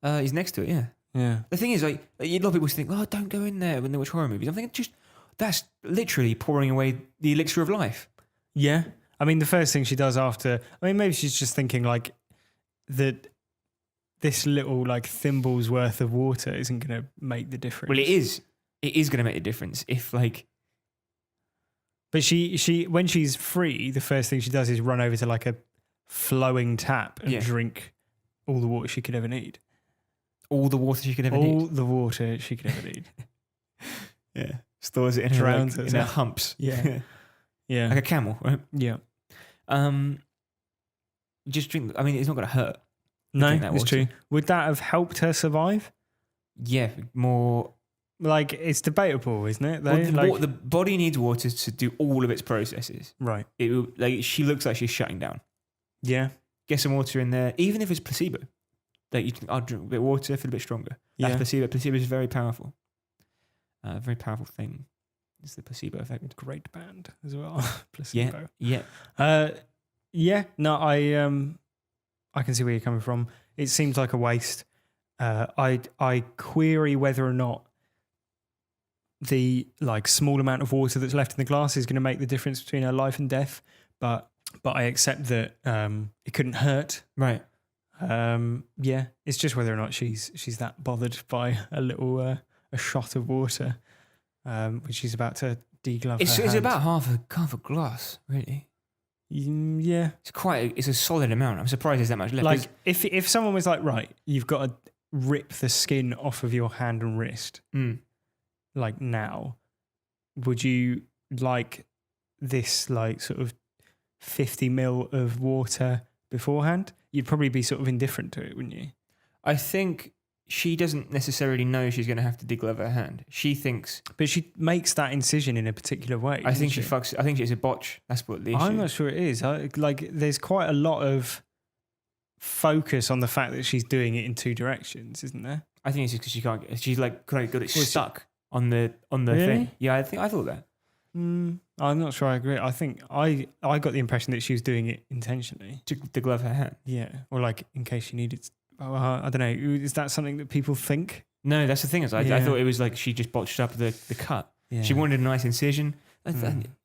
[SPEAKER 2] He's next to it, yeah.
[SPEAKER 1] Yeah.
[SPEAKER 2] The thing is, like, a lot of people think, oh, don't go in there when they watch horror movies. I'm thinking, that's literally pouring away the elixir of life.
[SPEAKER 1] Yeah. I mean, the first thing she does after, maybe she's just thinking like that this little like thimble's worth of water isn't going to make the difference.
[SPEAKER 2] Well, it is. It is going to make a difference if like...
[SPEAKER 1] But she when she's free, the first thing she does is run over to like a flowing tap and drink all the water she could ever need.
[SPEAKER 2] All the water she could ever need?
[SPEAKER 1] All the water she could ever need.
[SPEAKER 2] Yeah. Stores it in her humps.
[SPEAKER 1] Yeah. Yeah.
[SPEAKER 2] Like a camel, right?
[SPEAKER 1] Yeah.
[SPEAKER 2] Just drink... I mean, it's not going to hurt.
[SPEAKER 1] No, it's true. Would that have helped her survive?
[SPEAKER 2] Yeah, more...
[SPEAKER 1] Like, it's debatable, isn't it?
[SPEAKER 2] Well, the body needs water to do all of its processes.
[SPEAKER 1] Right.
[SPEAKER 2] She looks like she's shutting down.
[SPEAKER 1] Yeah.
[SPEAKER 2] Get some water in there, even if it's placebo. that you think, I'll drink a bit of water, feel a bit stronger. That's
[SPEAKER 1] Yeah.
[SPEAKER 2] placebo. Placebo is very powerful. A very powerful thing. It's the placebo effect.
[SPEAKER 1] Great band as well. Placebo.
[SPEAKER 2] Yeah.
[SPEAKER 1] No, I can see where you're coming from. It seems like a waste. I query whether or not the small amount of water that's left in the glass is going to make the difference between her life and death. But I accept that it couldn't hurt.
[SPEAKER 2] Right.
[SPEAKER 1] It's just whether or not she's that bothered by a little a shot of water when she's about to deglove
[SPEAKER 2] It's
[SPEAKER 1] her hand.
[SPEAKER 2] about half a glass, really.
[SPEAKER 1] Yeah.
[SPEAKER 2] It's a solid amount. I'm surprised there's that much left.
[SPEAKER 1] Like if someone was like, right, you've got to rip the skin off of your hand and wrist, like now, would you like this sort of 50 ml of water beforehand? You'd probably be sort of indifferent to it, wouldn't you?
[SPEAKER 2] I think she doesn't necessarily know she's going to have to deglove her hand. She thinks...
[SPEAKER 1] But she makes that incision in a particular way.
[SPEAKER 2] I think I think it's a botch. That's what the issue
[SPEAKER 1] I'm not sure it is. There's quite a lot of focus on the fact that she's doing it in two directions, isn't there?
[SPEAKER 2] I think it's just because she can't... She's got it stuck on the
[SPEAKER 1] Really?
[SPEAKER 2] thing. Yeah, I thought that.
[SPEAKER 1] I'm not sure I agree. I think I got the impression that she was doing it intentionally.
[SPEAKER 2] To deglove her hand.
[SPEAKER 1] Yeah. Or in case she needed... I don't know. Is that something that people think?
[SPEAKER 2] No, that's the thing. I
[SPEAKER 1] Yeah.
[SPEAKER 2] thought it was like she just botched up the cut.
[SPEAKER 1] Yeah.
[SPEAKER 2] She wanted a nice incision. A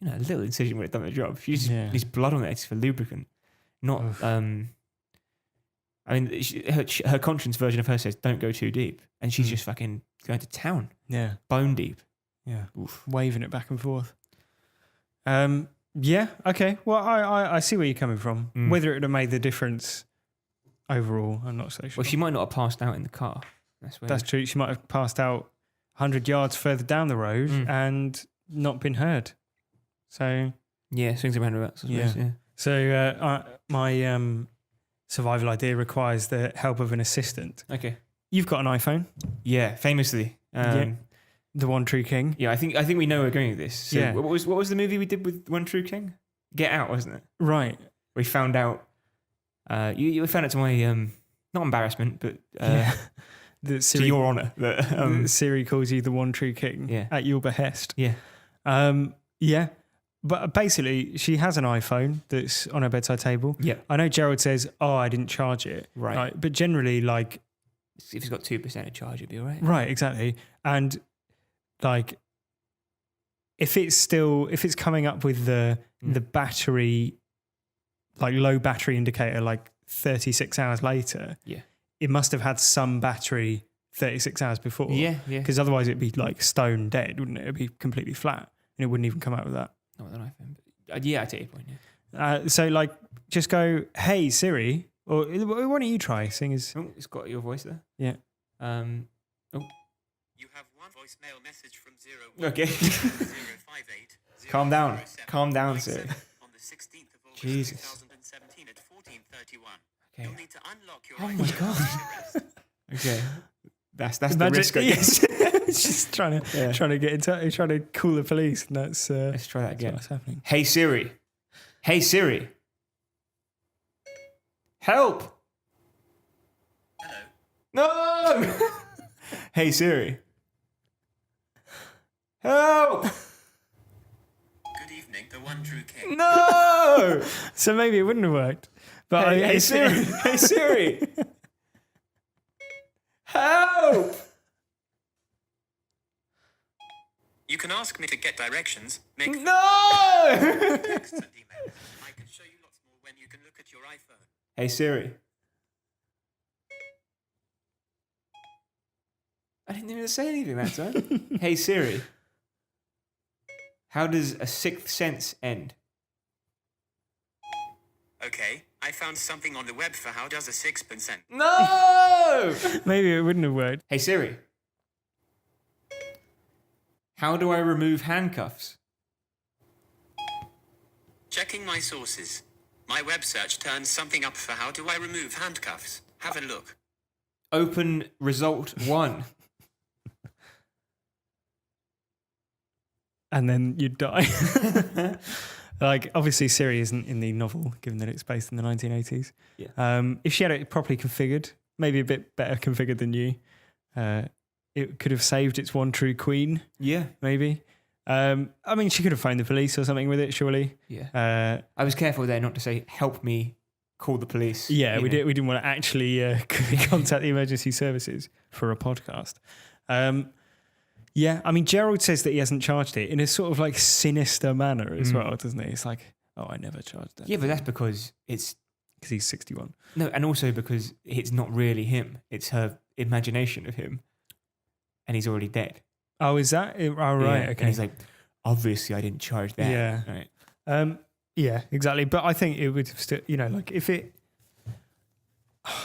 [SPEAKER 2] little incision would have done the job. She just needs blood on it for lubricant. Not...
[SPEAKER 1] Oof.
[SPEAKER 2] I mean, her conscience version of her says, don't go too deep. And she's just fucking going to town.
[SPEAKER 1] Yeah.
[SPEAKER 2] Bone deep.
[SPEAKER 1] Yeah.
[SPEAKER 2] Oof.
[SPEAKER 1] Waving it back and forth. Yeah. Okay. Well, I see where you're coming from. Whether it would have made the difference overall, I'm not so sure.
[SPEAKER 2] Well, she might not have passed out in the car.
[SPEAKER 1] That's true. She might have passed out 100 yards further down the road and not been heard. So...
[SPEAKER 2] Yeah, swings and roundabouts.
[SPEAKER 1] Yeah. So my survival idea requires the help of an assistant.
[SPEAKER 2] Okay.
[SPEAKER 1] You've got an iPhone.
[SPEAKER 2] Yeah, famously.
[SPEAKER 1] The One True King.
[SPEAKER 2] Yeah, I think we know we're going with this. So
[SPEAKER 1] Yeah.
[SPEAKER 2] what was the movie we did with One True King? Get Out, wasn't it?
[SPEAKER 1] Right.
[SPEAKER 2] We found out. You found out to my not embarrassment, but
[SPEAKER 1] The
[SPEAKER 2] to
[SPEAKER 1] Siri,
[SPEAKER 2] your honour. That
[SPEAKER 1] Siri calls you the One True King at your behest.
[SPEAKER 2] Yeah.
[SPEAKER 1] Yeah. But basically, she has an iPhone that's on her bedside table.
[SPEAKER 2] Yeah.
[SPEAKER 1] I know Gerald says, I didn't charge it.
[SPEAKER 2] Right.
[SPEAKER 1] But generally,
[SPEAKER 2] if it's got 2% of charge, it'd be all right.
[SPEAKER 1] Right, exactly. And if it's coming up with the battery, low battery indicator, 36 hours later, it must have had some battery 36 hours before.
[SPEAKER 2] Yeah.
[SPEAKER 1] Because otherwise it'd be stone dead, wouldn't it? It'd be completely flat and it wouldn't even come out with that.
[SPEAKER 2] Not with an iPhone. But, yeah, I take your point. Yeah.
[SPEAKER 1] So just go, hey Siri, or why don't you try, seeing as...
[SPEAKER 2] Oh, it's got your voice there.
[SPEAKER 1] Yeah.
[SPEAKER 5] You have one voicemail message from 01
[SPEAKER 2] Okay.
[SPEAKER 5] 058
[SPEAKER 2] Calm down.
[SPEAKER 5] 007
[SPEAKER 2] Calm down, Siri.
[SPEAKER 5] on the 16th of August
[SPEAKER 2] Jesus.
[SPEAKER 5] 2017 at 14:31.
[SPEAKER 2] Okay.
[SPEAKER 5] You'll need to unlock your
[SPEAKER 2] Oh
[SPEAKER 5] ID
[SPEAKER 2] my
[SPEAKER 5] to
[SPEAKER 2] God.
[SPEAKER 5] arrest.
[SPEAKER 2] Okay. That's the risk, I guess.
[SPEAKER 1] She's trying to get into, trying to call the police, and that's
[SPEAKER 2] Let's try that again.
[SPEAKER 1] what's happening.
[SPEAKER 2] Hey Siri. Hey Siri. Help.
[SPEAKER 5] Hello.
[SPEAKER 2] No. Hey Siri. Help.
[SPEAKER 5] Good evening, the One True King.
[SPEAKER 2] No.
[SPEAKER 1] So maybe it wouldn't have worked. But
[SPEAKER 2] Hey Siri. Hey Siri. Help.
[SPEAKER 5] You can ask me to get directions, make
[SPEAKER 2] No.
[SPEAKER 5] texts and emails. I can show you lots more when you can look at your iPhone.
[SPEAKER 2] Hey Siri. I didn't even say anything that time. Hey Siri. How does a sixth sense end?
[SPEAKER 5] Okay, I found something on the web for how does a sixpence end.
[SPEAKER 2] No!
[SPEAKER 1] maybe it wouldn't have worked.
[SPEAKER 2] Hey Siri. How do I remove handcuffs?
[SPEAKER 5] Checking my sources. My web search turns something up for how do I remove handcuffs. Have a look.
[SPEAKER 2] Open result 1.
[SPEAKER 1] And then you'd die. Obviously Siri isn't in the novel, given that it's based in the 1980s.
[SPEAKER 2] Yeah.
[SPEAKER 1] If she had it properly configured, maybe a bit better configured than you. It could have saved its one true queen,
[SPEAKER 2] Yeah.
[SPEAKER 1] maybe. I mean, she could have phoned the police or something with it, surely.
[SPEAKER 2] Yeah. I was careful there not to say, help me call the police.
[SPEAKER 1] Yeah,
[SPEAKER 2] you
[SPEAKER 1] we
[SPEAKER 2] know.
[SPEAKER 1] didn't want to actually contact the emergency services for a podcast. Yeah, I mean, Gerald says that he hasn't charged it in a sort of like sinister manner as well, doesn't he? It's like, oh, I never charged that.
[SPEAKER 2] Yeah, but that's because it's...
[SPEAKER 1] Because he's 61.
[SPEAKER 2] No, and also because it's not really him. It's her imagination of him. And he's already dead.
[SPEAKER 1] Oh, is that it? Oh, right,
[SPEAKER 2] Yeah,
[SPEAKER 1] okay.
[SPEAKER 2] And he's like, obviously I didn't charge that.
[SPEAKER 1] Yeah.
[SPEAKER 2] Right.
[SPEAKER 1] Yeah, exactly. But I think it would still, like if it...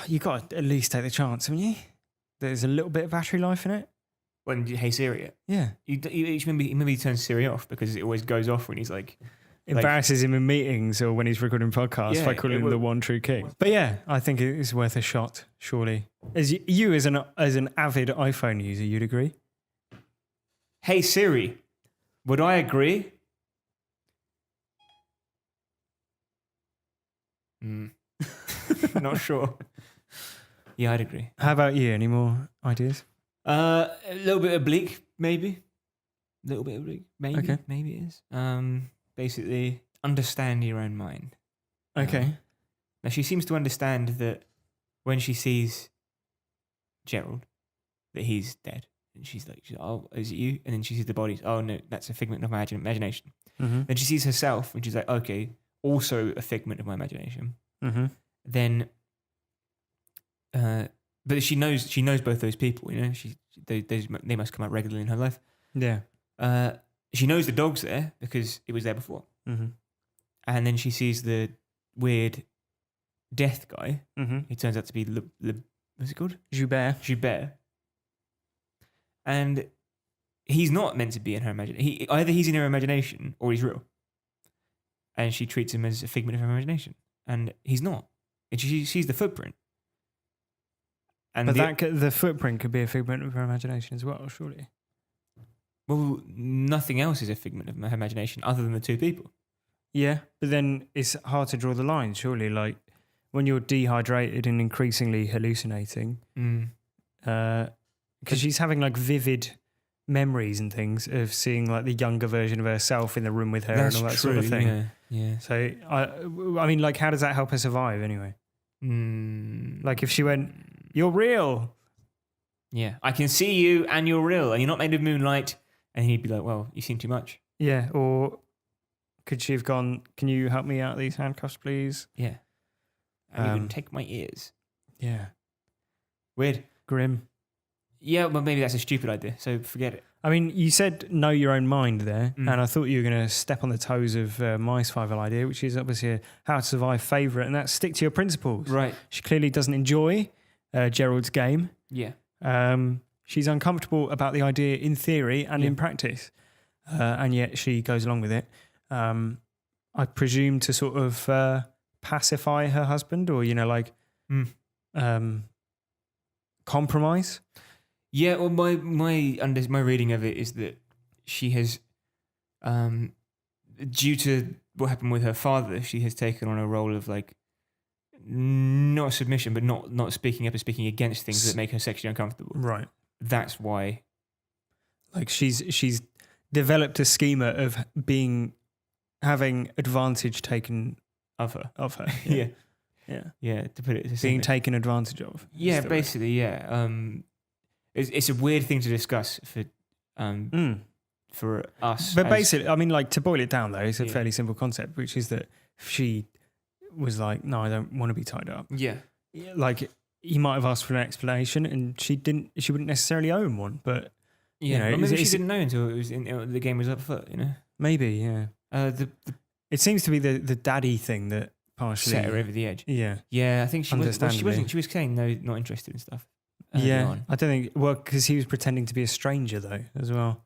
[SPEAKER 1] you got to at least take the chance, haven't you? There's a little bit of battery life in it.
[SPEAKER 2] When you hey Siri it.
[SPEAKER 1] Yeah.
[SPEAKER 2] Maybe he turns Siri off because it always goes off when he's like...
[SPEAKER 1] Embarrasses him in meetings or when he's recording podcasts by calling him the one true king. But yeah, I think it is worth a shot, surely. As you as an avid iPhone user, you'd agree?
[SPEAKER 2] Hey Siri, would I agree? Not sure. Yeah, I'd agree.
[SPEAKER 1] How about you? Any more ideas?
[SPEAKER 2] A little bit oblique, maybe. A little bit oblique, maybe.
[SPEAKER 1] Okay.
[SPEAKER 2] Maybe it is. Basically, understand your own mind.
[SPEAKER 1] Okay.
[SPEAKER 2] Now, she seems to understand that when she sees Gerald, that he's dead. And she's like, oh, is it you? And then she sees the bodies. Oh, no, that's a figment of my imagination.
[SPEAKER 1] Mm-hmm.
[SPEAKER 2] Then she sees herself and she's like, okay, also a figment of my imagination.
[SPEAKER 1] Mm-hmm.
[SPEAKER 2] Then, but she knows both those people, they must come out regularly in her life.
[SPEAKER 1] Yeah.
[SPEAKER 2] She knows the dog's there because it was there before.
[SPEAKER 1] Mm-hmm.
[SPEAKER 2] And then she sees the weird death guy.
[SPEAKER 1] Mm-hmm.
[SPEAKER 2] He turns out to be what's it called?
[SPEAKER 1] Joubert.
[SPEAKER 2] And he's not meant to be in her imagination. Either he's in her imagination or he's real. And she treats him as a figment of her imagination. And he's not. And she sees the footprint. And
[SPEAKER 1] But the footprint could be a figment of her imagination as well, surely.
[SPEAKER 2] Well, nothing else is a figment of her imagination other than the two people.
[SPEAKER 1] Yeah, but then it's hard to draw the line, surely. Like when you're dehydrated and increasingly hallucinating, because she's having like vivid memories and things of seeing like the younger version of herself in the room with her and all that sort of thing.
[SPEAKER 2] Yeah.
[SPEAKER 1] So, I mean, like, how does that help her survive anyway? Like if she went, you're real.
[SPEAKER 2] Yeah, I can see you and you're real and you're not made of moonlight. And he'd be like, well, you've seen too much.
[SPEAKER 1] Yeah, or could she have gone, can you help me out of these handcuffs, please?
[SPEAKER 2] Yeah. And you can take my ears.
[SPEAKER 1] Yeah.
[SPEAKER 2] Weird.
[SPEAKER 1] Grim.
[SPEAKER 2] Yeah, well, maybe that's a stupid idea, so forget it.
[SPEAKER 1] I mean, you said know your own mind there, and I thought you were going to step on the toes of my survival idea, which is obviously a How to Survive favourite, and that's stick to your principles.
[SPEAKER 2] Right.
[SPEAKER 1] She clearly doesn't enjoy Gerald's game.
[SPEAKER 2] Yeah.
[SPEAKER 1] She's uncomfortable about the idea in theory and in practice, and yet she goes along with it. I presume to sort of pacify her husband, or compromise.
[SPEAKER 2] Yeah. Well, my reading of it is that she has, due to what happened with her father, she has taken on a role of like not submission, but not speaking up and speaking against things that make her sexually uncomfortable.
[SPEAKER 1] Right.
[SPEAKER 2] That's why.
[SPEAKER 1] Like she's developed a schema of having advantage taken
[SPEAKER 2] Of her.
[SPEAKER 1] Yeah.
[SPEAKER 2] Yeah.
[SPEAKER 1] Yeah.
[SPEAKER 2] Yeah. To put it
[SPEAKER 1] Being
[SPEAKER 2] simply.
[SPEAKER 1] taken advantage of.
[SPEAKER 2] Yeah, basically, yeah. It's a weird thing to discuss for us.
[SPEAKER 1] But basically, I mean, like to boil it down though, it's a fairly simple concept, which is that she was like, no, I don't want to be tied up.
[SPEAKER 2] Yeah.
[SPEAKER 1] Like he might have asked for an explanation and she wouldn't necessarily own one, but
[SPEAKER 2] Yeah, maybe she didn't know until the game was up foot,
[SPEAKER 1] maybe, yeah. It seems to be the daddy thing that partially
[SPEAKER 2] set her over the edge.
[SPEAKER 1] Yeah.
[SPEAKER 2] Yeah, I think she
[SPEAKER 1] Understandably.
[SPEAKER 2] she was saying no, not interested in stuff.
[SPEAKER 1] Yeah.
[SPEAKER 2] On.
[SPEAKER 1] I don't think, because he was pretending to be a stranger though, as well.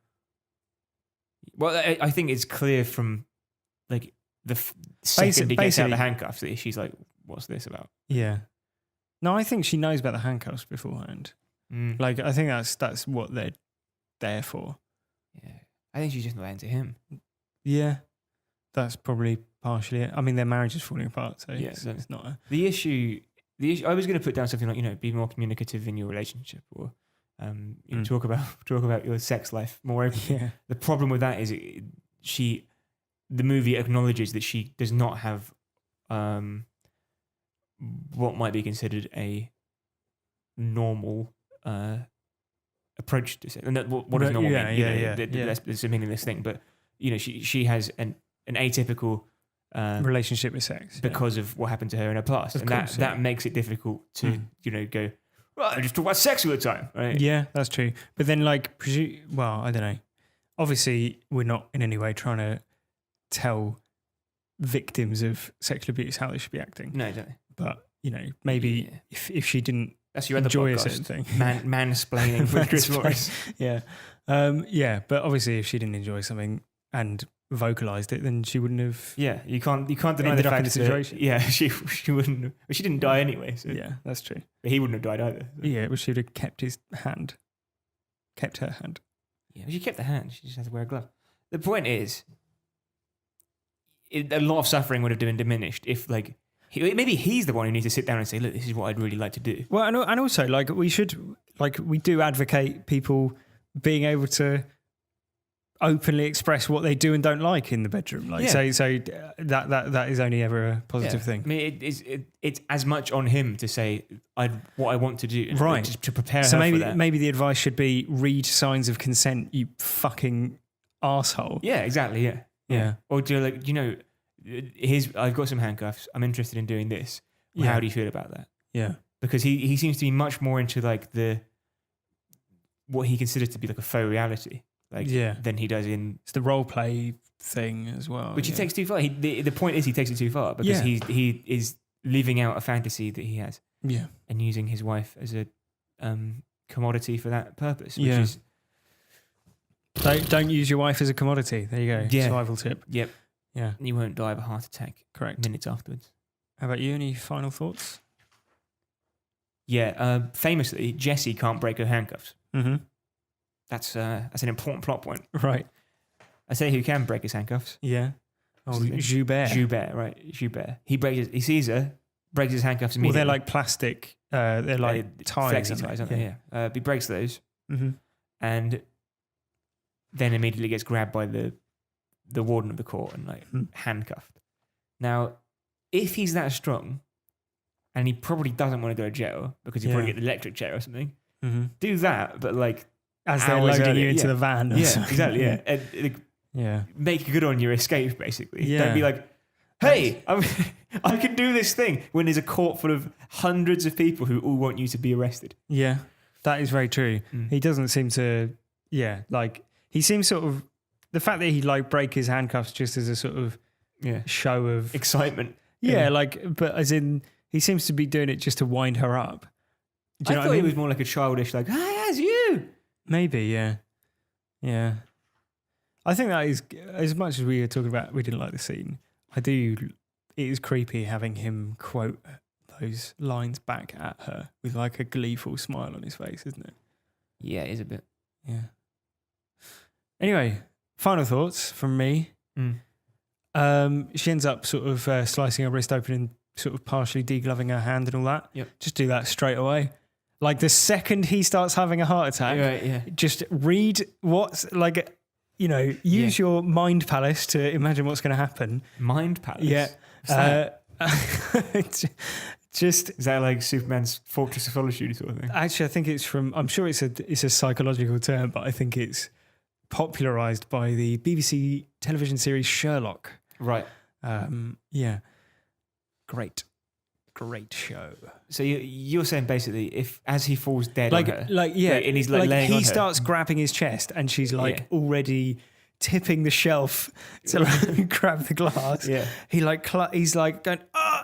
[SPEAKER 2] Well, I think it's clear from like the second he gets out the handcuffs that she's like, what's this about?
[SPEAKER 1] Yeah. No, I think she knows about the handcuffs beforehand. Like, I think that's what they're there for.
[SPEAKER 2] Yeah. I think she's just not into him.
[SPEAKER 1] Yeah. That's probably partially it. I mean, their marriage is falling apart, so
[SPEAKER 2] Yeah,
[SPEAKER 1] it's not a...
[SPEAKER 2] The issue I was going to put down something like, be more communicative in your relationship, or talk about your sex life more openly.
[SPEAKER 1] Yeah.
[SPEAKER 2] The problem with that is the movie acknowledges that she does not have what might be considered a normal approach to sex. And what does normal mean? It's a meaningless thing. But she has an atypical
[SPEAKER 1] relationship with sex
[SPEAKER 2] because of what happened to her in her past, that makes it difficult to go. Well, I just talk about sex all the time, right?
[SPEAKER 1] Yeah, that's true. But then, I don't know. Obviously, we're not in any way trying to tell victims of sexual abuse how they should be acting.
[SPEAKER 2] No, exactly.
[SPEAKER 1] But maybe if she didn't
[SPEAKER 2] that's your other
[SPEAKER 1] enjoy
[SPEAKER 2] podcast,
[SPEAKER 1] a certain thing,
[SPEAKER 2] mansplaining with Chris Morris.
[SPEAKER 1] Yeah, But obviously, if she didn't enjoy something and vocalized it, then she wouldn't have.
[SPEAKER 2] Yeah, you can't deny
[SPEAKER 1] ended
[SPEAKER 2] the
[SPEAKER 1] up in
[SPEAKER 2] fact
[SPEAKER 1] the situation.
[SPEAKER 2] That, she wouldn't have, she didn't die anyway. So.
[SPEAKER 1] Yeah, that's true.
[SPEAKER 2] But he wouldn't have died either. So.
[SPEAKER 1] Yeah, but she would have kept her hand.
[SPEAKER 2] Yeah, she kept the hand. She just had to wear a glove. The point is, a lot of suffering would have been diminished if, maybe he's the one who needs to sit down and say, look, this is what I'd really like to do.
[SPEAKER 1] Well, and also, we do advocate people being able to openly express what they do and don't like in the bedroom. So that is only ever a positive thing.
[SPEAKER 2] I mean, it's as much on him to say what I want to do,
[SPEAKER 1] right?
[SPEAKER 2] To prepare.
[SPEAKER 1] So
[SPEAKER 2] her for that.
[SPEAKER 1] maybe the advice should be read signs of consent, you fucking asshole.
[SPEAKER 2] Yeah, exactly. Yeah. Or I've got some handcuffs. I'm interested in doing this. How do you feel about that?
[SPEAKER 1] Yeah.
[SPEAKER 2] Because he seems to be much more into what he considers to be a faux reality. Than he does in...
[SPEAKER 1] It's the role play thing as well.
[SPEAKER 2] Which he takes too far. The point is he takes it too far because he is living out a fantasy that he has.
[SPEAKER 1] Yeah.
[SPEAKER 2] And using his wife as a commodity for that purpose. Which is...
[SPEAKER 1] Don't use your wife as a commodity. There you go.
[SPEAKER 2] Yeah.
[SPEAKER 1] Survival tip.
[SPEAKER 2] Yep.
[SPEAKER 1] Yeah.
[SPEAKER 2] You won't die of a heart attack.
[SPEAKER 1] Correct.
[SPEAKER 2] Minutes afterwards.
[SPEAKER 1] How about you? Any final thoughts?
[SPEAKER 2] Yeah. Famously, Jessie can't break her handcuffs.
[SPEAKER 1] Mm-hmm.
[SPEAKER 2] That's an important plot point.
[SPEAKER 1] Right.
[SPEAKER 2] I say who can break his handcuffs.
[SPEAKER 1] Yeah. Oh, Joubert.
[SPEAKER 2] Joubert, right. Joubert. He sees her, breaks his handcuffs immediately.
[SPEAKER 1] Well, they're like plastic. They're like ties.
[SPEAKER 2] Flexi ties, aren't they? Yeah. He breaks those
[SPEAKER 1] mm-hmm.
[SPEAKER 2] and then immediately gets grabbed by the warden of the court and handcuffed. Now, if he's that strong, and he probably doesn't want to go to jail because he'll probably get the electric chair or something, do that, but
[SPEAKER 1] as they're loading you into the van.
[SPEAKER 2] Yeah, exactly. Yeah. And, make good on your escape, basically.
[SPEAKER 1] Yeah.
[SPEAKER 2] Don't be like, hey, I can do this thing when there's a court full of hundreds of people who all want you to be arrested.
[SPEAKER 1] Yeah, that is very true. He doesn't seem to, he seems sort of, the fact that he break his handcuffs just as a sort of show of
[SPEAKER 2] excitement.
[SPEAKER 1] Yeah, but as in, he seems to be doing it just to wind her up.
[SPEAKER 2] I thought he was more like a childish, hey, as you.
[SPEAKER 1] Maybe, yeah. Yeah. I think that is, as much as we were talking about, we didn't like the scene, it is creepy having him quote those lines back at her with a gleeful smile on his face, isn't it?
[SPEAKER 2] Yeah, it is a bit.
[SPEAKER 1] Yeah. Anyway, final thoughts from me. She ends up sort of slicing her wrist open and sort of partially degloving her hand and all that.
[SPEAKER 2] Yep.
[SPEAKER 1] Just do that straight away. The second he starts having a heart attack, just read what's use your mind palace to imagine what's going to happen.
[SPEAKER 2] Mind palace?
[SPEAKER 1] Yeah. Just
[SPEAKER 2] is that Superman's Fortress of Solitude sort of thing?
[SPEAKER 1] Actually, I think it's from. I'm sure it's a psychological term, but I think it's popularized by the BBC television series Sherlock.
[SPEAKER 2] Right.
[SPEAKER 1] Yeah. Great show.
[SPEAKER 2] So you're saying basically, if as he falls dead on her,
[SPEAKER 1] and he's
[SPEAKER 2] laying on her,
[SPEAKER 1] he starts grabbing his chest, and she's already tipping the shelf to grab the glass.
[SPEAKER 2] Yeah.
[SPEAKER 1] He's going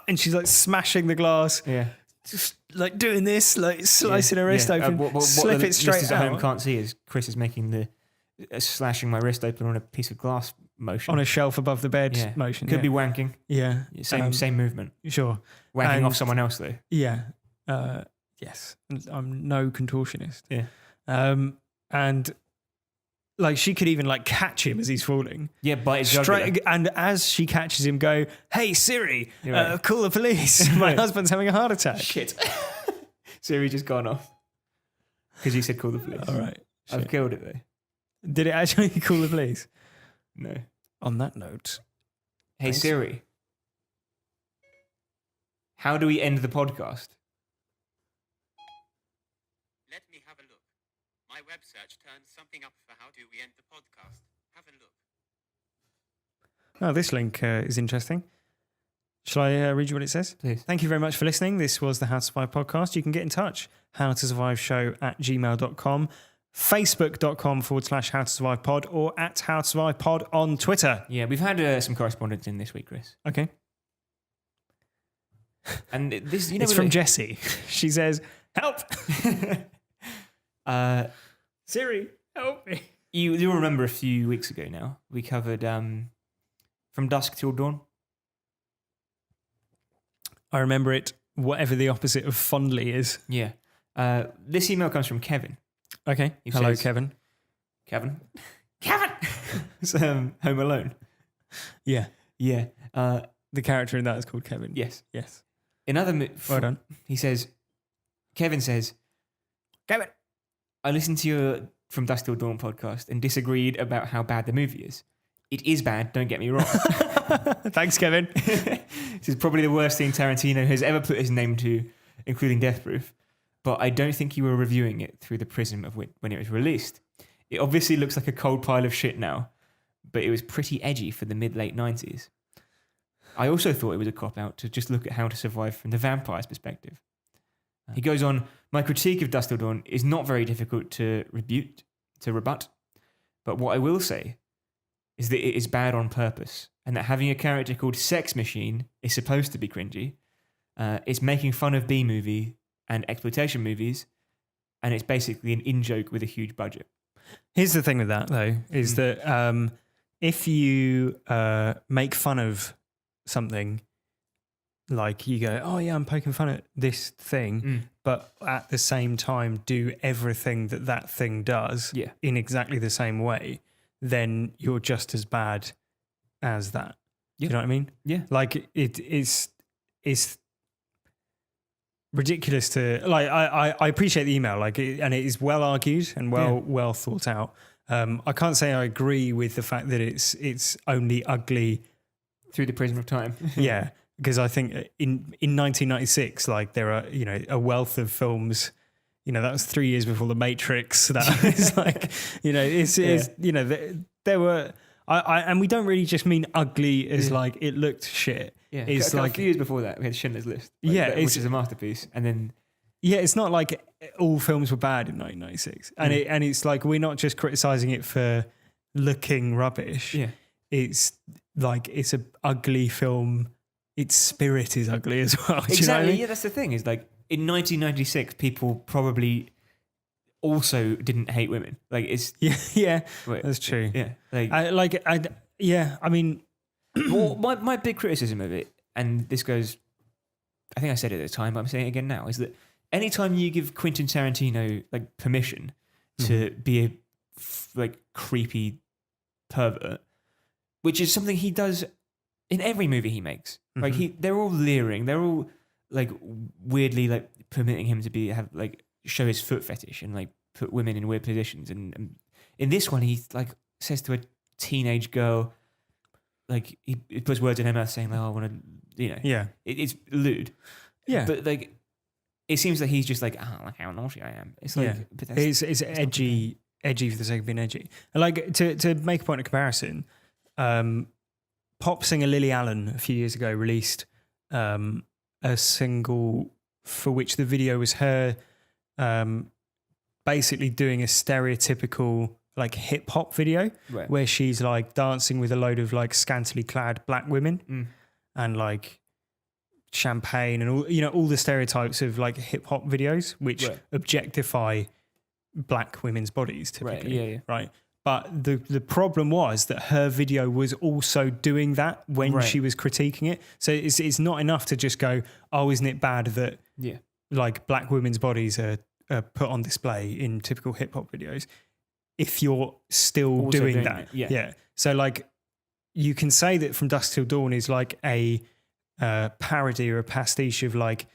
[SPEAKER 1] and she's smashing the glass.
[SPEAKER 2] Yeah.
[SPEAKER 1] Just doing this, slicing her wrist open, slip it straight
[SPEAKER 2] listeners
[SPEAKER 1] out.
[SPEAKER 2] At home can't see is Chris is making the slashing my wrist open on a piece of glass motion
[SPEAKER 1] on a shelf above the bed motion.
[SPEAKER 2] Could be wanking.
[SPEAKER 1] Yeah.
[SPEAKER 2] Same movement.
[SPEAKER 1] Sure.
[SPEAKER 2] Wanking off someone else though.
[SPEAKER 1] Yeah. Yes. I'm no contortionist.
[SPEAKER 2] Yeah.
[SPEAKER 1] And like she could even like catch him as he's falling.
[SPEAKER 2] Yeah, bite his jugular.
[SPEAKER 1] And as she catches him, go, "Hey Siri,
[SPEAKER 2] You're right.
[SPEAKER 1] call the police. My husband's having a heart attack."
[SPEAKER 2] Shit. Siri just gone off. Because you said call the police.
[SPEAKER 1] All right.
[SPEAKER 2] I've
[SPEAKER 1] Shit.
[SPEAKER 2] killed it though.
[SPEAKER 1] Did it actually call the police?
[SPEAKER 2] No.
[SPEAKER 1] On that note,
[SPEAKER 2] Hey
[SPEAKER 1] Thanks.
[SPEAKER 2] Siri. How do we end the podcast?
[SPEAKER 5] Let me have a look. My web search turned something up for how do we end the podcast. Have a look.
[SPEAKER 1] oh, this link is interesting. Shall I read you what it says?
[SPEAKER 2] Please.
[SPEAKER 1] Thank you very much for listening. This was the How to Survive podcast. You can get in touch, howtosurviveshow@gmail.com, facebook.com/howtosurvivepod, or at howtosurvivepod on Twitter.
[SPEAKER 2] Yeah, we've had some correspondence in this week, Chris.
[SPEAKER 1] Okay.
[SPEAKER 2] And this, you know,
[SPEAKER 1] It's from Jessie. She says, "Help! Siri, help me."
[SPEAKER 2] You'll remember a few weeks ago now, we covered From Dusk Till Dawn.
[SPEAKER 1] I remember it, whatever the opposite of fondly is.
[SPEAKER 2] Yeah. This email comes from Kevin.
[SPEAKER 1] Okay.
[SPEAKER 2] He
[SPEAKER 1] Hello,
[SPEAKER 2] says-
[SPEAKER 1] Kevin.
[SPEAKER 2] Kevin? It's Home Alone.
[SPEAKER 1] Yeah.
[SPEAKER 2] Yeah.
[SPEAKER 1] The character in that is called Kevin.
[SPEAKER 2] Yes.
[SPEAKER 1] Yes.
[SPEAKER 2] Well
[SPEAKER 1] done.
[SPEAKER 2] Kevin says,
[SPEAKER 1] Kevin.
[SPEAKER 2] I listened to your From Dusk Till Dawn podcast and disagreed about how bad the movie is. It is bad, don't get me wrong.
[SPEAKER 1] Thanks, Kevin.
[SPEAKER 2] This is probably the worst thing Tarantino has ever put his name to, including Death Proof. But I don't think you were reviewing it through the prism of when it was released. It obviously looks like a cold pile of shit now, but it was pretty edgy for the mid-late 90s. I also thought it was a cop-out to just look at How to Survive from the vampire's perspective. He goes on, my critique of Dusk Till Dawn is not very difficult to rebut, but what I will say is that it is bad on purpose, and that having a character called Sex Machine is supposed to be cringy. It's making fun of B-movie and exploitation movies, and it's basically an in-joke with a huge budget.
[SPEAKER 1] Here's the thing with that, though, is that if you make fun of something, like you go, oh yeah, I'm poking fun at this thing, but at the same time do everything that thing does in exactly the same way, then you're just as bad as that. Do you know what I mean?
[SPEAKER 2] Yeah.
[SPEAKER 1] Like it's ridiculous to like. I appreciate the email, like, and it is well argued and well thought out. I can't say I agree with the fact that it's only ugly
[SPEAKER 2] through the prism of time.
[SPEAKER 1] Yeah, because I think in 1996, like there are a wealth of films. That was 3 years before The Matrix. That was like, there were. And we don't really just mean ugly as like it looked shit.
[SPEAKER 2] Yeah,
[SPEAKER 1] it's
[SPEAKER 2] like
[SPEAKER 1] like
[SPEAKER 2] a few years before that we had Schindler's List. Which is a masterpiece, and then
[SPEAKER 1] it's not like all films were bad in 1996, and it's like we're not just criticizing it for looking rubbish.
[SPEAKER 2] Yeah,
[SPEAKER 1] it's like it's a ugly film. Its spirit is ugly as well.
[SPEAKER 2] Exactly.
[SPEAKER 1] Do you know what I mean?
[SPEAKER 2] Yeah, that's the thing. Is like in 1996, people probably also didn't hate women. Like it's
[SPEAKER 1] that's true.
[SPEAKER 2] Yeah,
[SPEAKER 1] I mean,
[SPEAKER 2] well, my big criticism of it, and this goes, I think I said it at the time, but I'm saying it again now, is that anytime you give Quentin Tarantino like permission to be a creepy pervert, which is something he does in every movie he makes, they're all leering, they're all like weirdly like permitting him to show his foot fetish and like put women in weird positions, and in this one he like says to a teenage girl, like he puts words in her mouth saying like, I want to, it's lewd, but like it seems that he's just like, like how naughty I am. It's like
[SPEAKER 1] it's edgy for the sake of being edgy. And like to make a point of comparison, pop singer Lily Allen a few years ago released a single for which the video was her basically doing a stereotypical like hip hop video where she's like dancing with a load of like scantily clad black women and like champagne and all the stereotypes of like hip hop videos which objectify black women's bodies typically. Right. But the problem was that her video was also doing that when she was critiquing it. So it's not enough to just go, oh, isn't it bad that like black women's bodies are put on display in typical hip hop videos? if you're still
[SPEAKER 2] Also
[SPEAKER 1] doing
[SPEAKER 2] doing
[SPEAKER 1] that.
[SPEAKER 2] it, yeah.
[SPEAKER 1] So like you can say that From Dusk Till Dawn is like a parody or a pastiche of like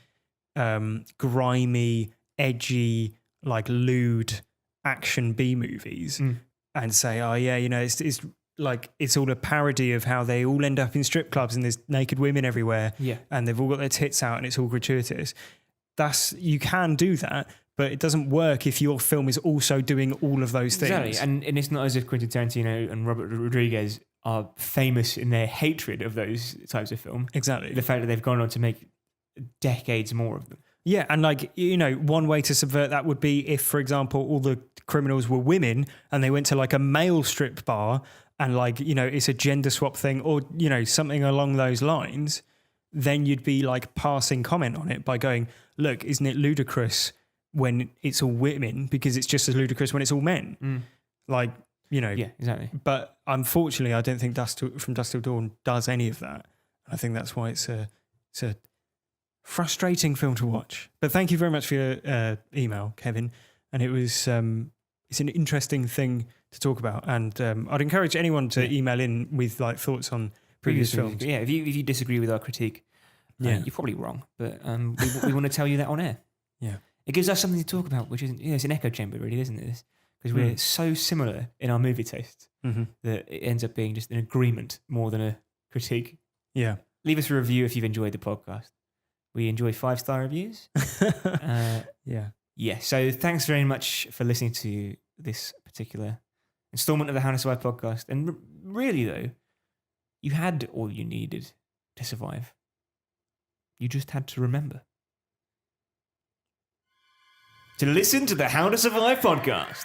[SPEAKER 1] grimy, edgy, like lewd action B movies, and say, oh yeah, you know, it's like it's all a parody of how they all end up in strip clubs and there's naked women everywhere, and they've all got their tits out and it's all gratuitous. You can do that, but it doesn't work if your film is also doing all of those things.
[SPEAKER 2] Exactly, and it's not as if Quentin Tarantino and Robert Rodriguez are famous in their hatred of those types of film.
[SPEAKER 1] Exactly.
[SPEAKER 2] The fact that they've gone on to make decades more of them.
[SPEAKER 1] Yeah, and like, you know, one way to subvert that would be if, for example, all the criminals were women and they went to like a male strip bar and like, you know, it's a gender swap thing or, you know, something along those lines, then you'd be like passing comment on it by going, look, isn't it ludicrous when it's all women because it's just as ludicrous when it's all men? Like, you know.
[SPEAKER 2] Yeah, exactly.
[SPEAKER 1] But unfortunately, I don't think From Dusk Till Dawn does any of that. I think that's why it's a frustrating film to watch. But thank you very much for your email, Kevin. And it was it's an interesting thing to talk about. And I'd encourage anyone to email in with like thoughts on previous films.
[SPEAKER 2] Yeah, if you disagree with our critique, you're probably wrong. But we want to tell you that on air.
[SPEAKER 1] Yeah,
[SPEAKER 2] it gives us something to talk about, which isn't. It's an echo chamber, really, isn't it? Because we're so similar in our movie tastes that it ends up being just an agreement more than a critique.
[SPEAKER 1] Yeah.
[SPEAKER 2] Leave us a review if you've enjoyed the podcast. We enjoy 5-star reviews. Yeah. So thanks very much for listening to this particular installment of the How to Survive podcast. And really, though, you had all you needed to survive. You just had to remember to listen to the How to Survive podcast.